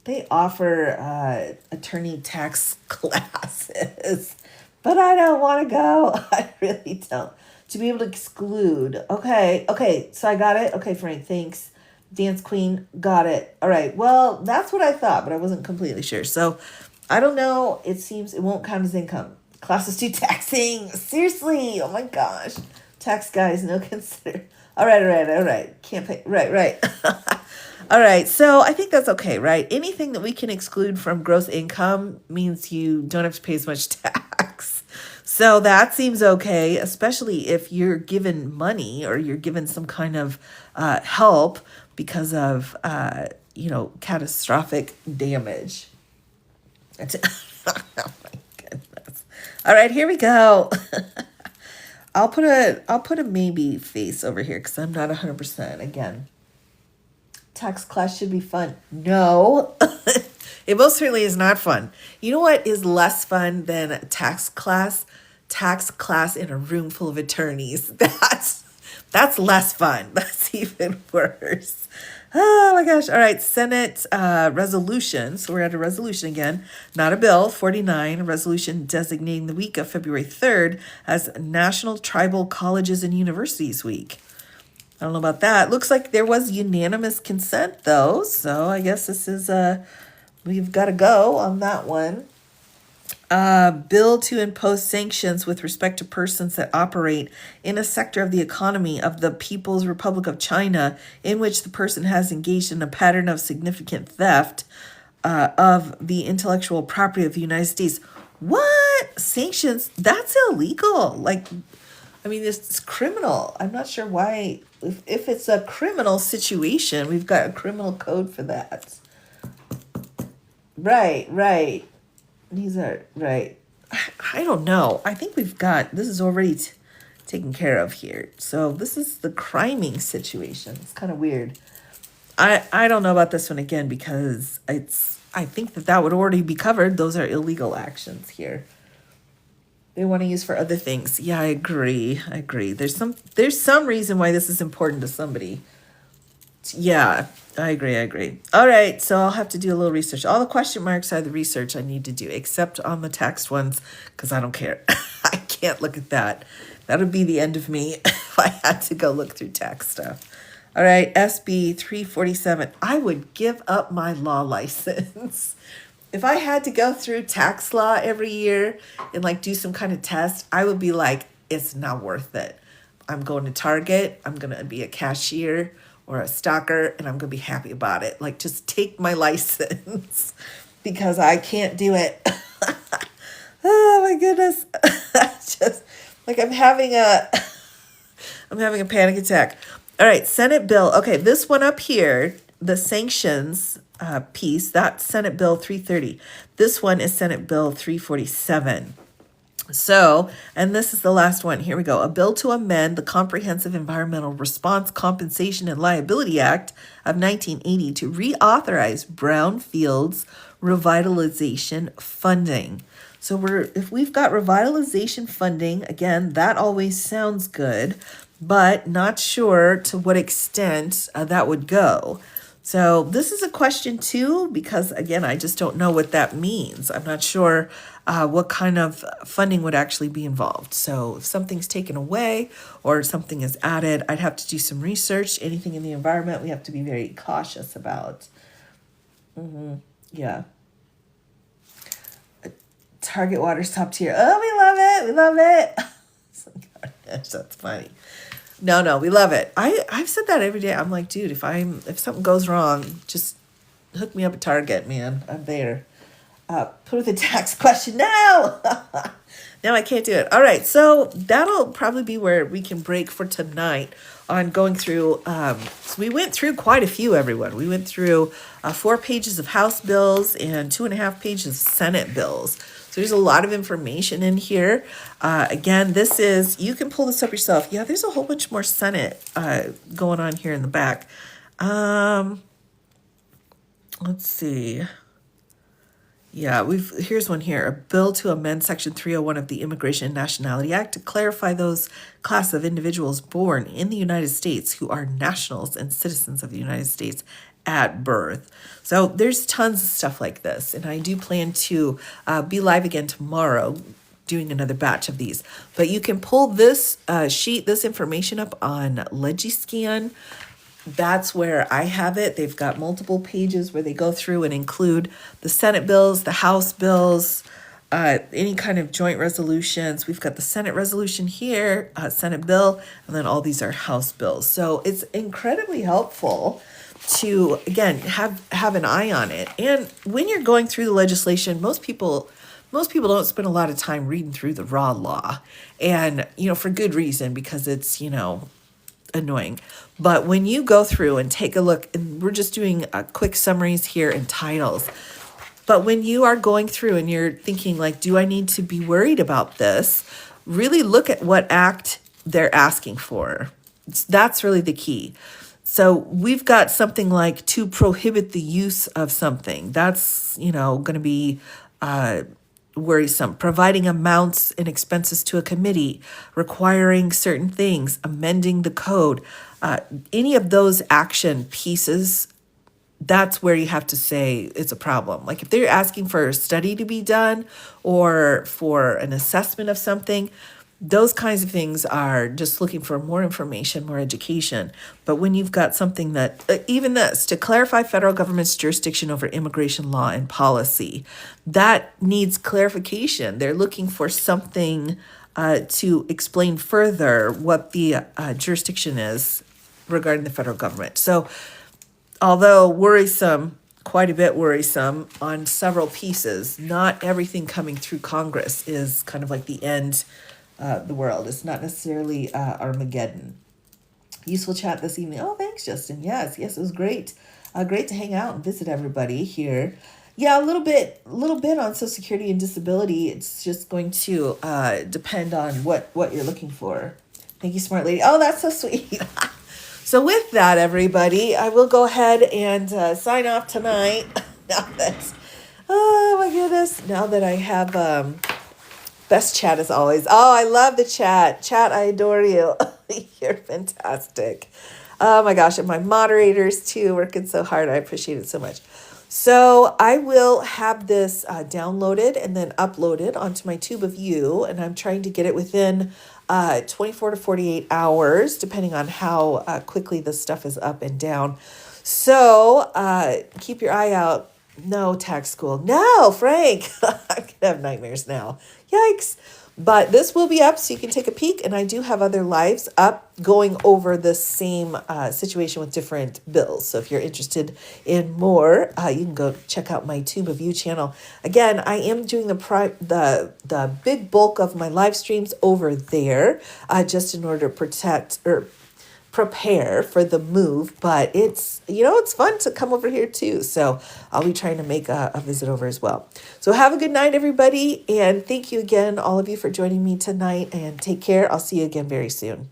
They offer attorney tax classes, but I don't want to go. I really don't. To be able to exclude. Okay, so I got it. Okay, Frank, thanks. Dance Queen, got it. All right, well, that's what I thought, but I wasn't completely sure. So I don't know. It seems it won't count as income. Classes 2 taxing. Seriously, oh my gosh. Tax guys, no consider. All right. Can't pay. Right. All right, so I think that's okay, right? Anything that we can exclude from gross income means you don't have to pay as much tax. So that seems okay, especially if you're given money or you're given some kind of help because of, catastrophic damage. Oh my goodness. All right, here we go. I'll put a maybe face over here because I'm not 100%. Again, tax class should be fun. No, it most certainly is not fun. You know what is less fun than a tax class? Tax class in a room full of attorneys. That's less fun. That's even worse. Oh my gosh. All right. Senate resolution. So we're at a resolution again, not a bill. 49, a resolution designating the week of February 3rd as National Tribal Colleges and Universities Week. I don't know about that. Looks like there was unanimous consent though. So I guess this is we've got to go on that one. Bill to impose sanctions with respect to persons that operate in a sector of the economy of the People's Republic of China in which the person has engaged in a pattern of significant theft of the intellectual property of the United States. What? Sanctions? That's illegal. It's criminal. I'm not sure why. If it's a criminal situation, we've got a criminal code for that. Right. These are, right. I don't know. I think this is already taken care of here. So this is the criming situation. It's kind of weird. I don't know about this one again because I think that would already be covered. Those are illegal actions here. They want to use for other things. Yeah, I agree. There's some reason why this is important to somebody. Yeah, I agree. All right, so I'll have to do a little research. All the question marks are the research I need to do, except on the text ones, because I don't care. I can't look at that. That would be the end of me if I had to go look through tax stuff. All right, SB 347. I would give up my law license. If I had to go through tax law every year and do some kind of test, I would be like, it's not worth it. I'm going to Target. I'm going to be a cashier or a stalker, and I'm going to be happy about it. Like, just take my license because I can't do it. Oh my goodness. Just like I'm having a panic attack. All right, Senate bill. Okay, this one up here, the sanctions piece, that's Senate Bill 330. This one is Senate Bill 347. So, and this is the last one. Here we go. A bill to amend the Comprehensive Environmental Response, Compensation, and Liability Act of 1980 to reauthorize brownfields revitalization funding. So if we've got revitalization funding, again, that always sounds good, but not sure to what extent that would go. So this is a question too, because again, I just don't know what that means. I'm not sure what kind of funding would actually be involved. So if something's taken away or something is added, I'd have to do some research. Anything in the environment, we have to be very cautious about. Yeah. Target Water's top tier. Oh, we love it. We love it. Gosh, that's funny. No, we love it. I've said that every day. I'm like, dude, if something goes wrong, just hook me up at Target, man. I'm there. Put with a tax question now. Now I can't do it. All right, so that'll probably be where we can break for tonight on going through. So we went through quite a few, everyone. We went through 4 pages of House bills and 2.5 pages of Senate bills. So there's a lot of information in here. Again, you can pull this up yourself. Yeah, there's a whole bunch more Senate going on here in the back. Let's see. Yeah, here's one here. A bill to amend Section 301 of the Immigration and Nationality Act to clarify those class of individuals born in the United States who are nationals and citizens of the United States at birth. So there's tons of stuff like this, and I do plan to be live again tomorrow doing another batch of these. But you can pull this this information up on Legiscan. That's where I have it. They've got multiple pages where they go through and include the Senate bills, the House bills, any kind of joint resolutions. We've got the Senate resolution here, Senate bill, and then all these are House bills. So it's incredibly helpful to, again, have an eye on it. And when you're going through the legislation, most people don't spend a lot of time reading through the raw law, and for good reason, because it's annoying. But when you go through and take a look, and we're just doing quick summaries here and titles, but when you are going through and you're thinking like, do I need to be worried about this? Really look at what act they're asking for. That's really the key. So we've got something like to prohibit the use of something. That's, going to be worrisome. Providing amounts and expenses to a committee, requiring certain things, amending the code, any of those action pieces, that's where you have to say it's a problem. Like if they're asking for a study to be done or for an assessment of something, those kinds of things are just looking for more information, more education. But when you've got something that, even this, to clarify federal government's jurisdiction over immigration law and policy, that needs clarification. They're looking for something to explain further what the jurisdiction is regarding the federal government. So although worrisome, quite a bit worrisome on several pieces, not everything coming through Congress is kind of like the end the world. It's not necessarily Armageddon. Useful chat this evening. Oh, thanks, Justin. Yes, it was great. Great to hang out and visit everybody here. Yeah, a little bit on Social Security and disability. It's just going to depend on what you're looking for. Thank you, smart lady. Oh, that's so sweet. So with that, everybody, I will go ahead and sign off tonight. Oh my goodness, now that I have best chat as always. Oh, I love the chat. Chat, I adore you. You're fantastic. Oh my gosh, and my moderators too, working so hard. I appreciate it so much. So I will have this downloaded and then uploaded onto my Tube of You, and I'm trying to get it within 24 to 48 hours, depending on how quickly this stuff is up and down. So keep your eye out No, tax school. No, Frank. I can have nightmares now. Yikes. But this will be up so you can take a peek. And I do have other lives up going over the same situation with different bills. So if you're interested in more, you can go check out my Tube of You channel. Again, I am doing the big bulk of my live streams over there, just in order to protect or prepare for the move, but it's fun to come over here too. So I'll be trying to make a visit over as well. So have a good night, everybody. And thank you again, all of you, for joining me tonight, and take care. I'll see you again very soon.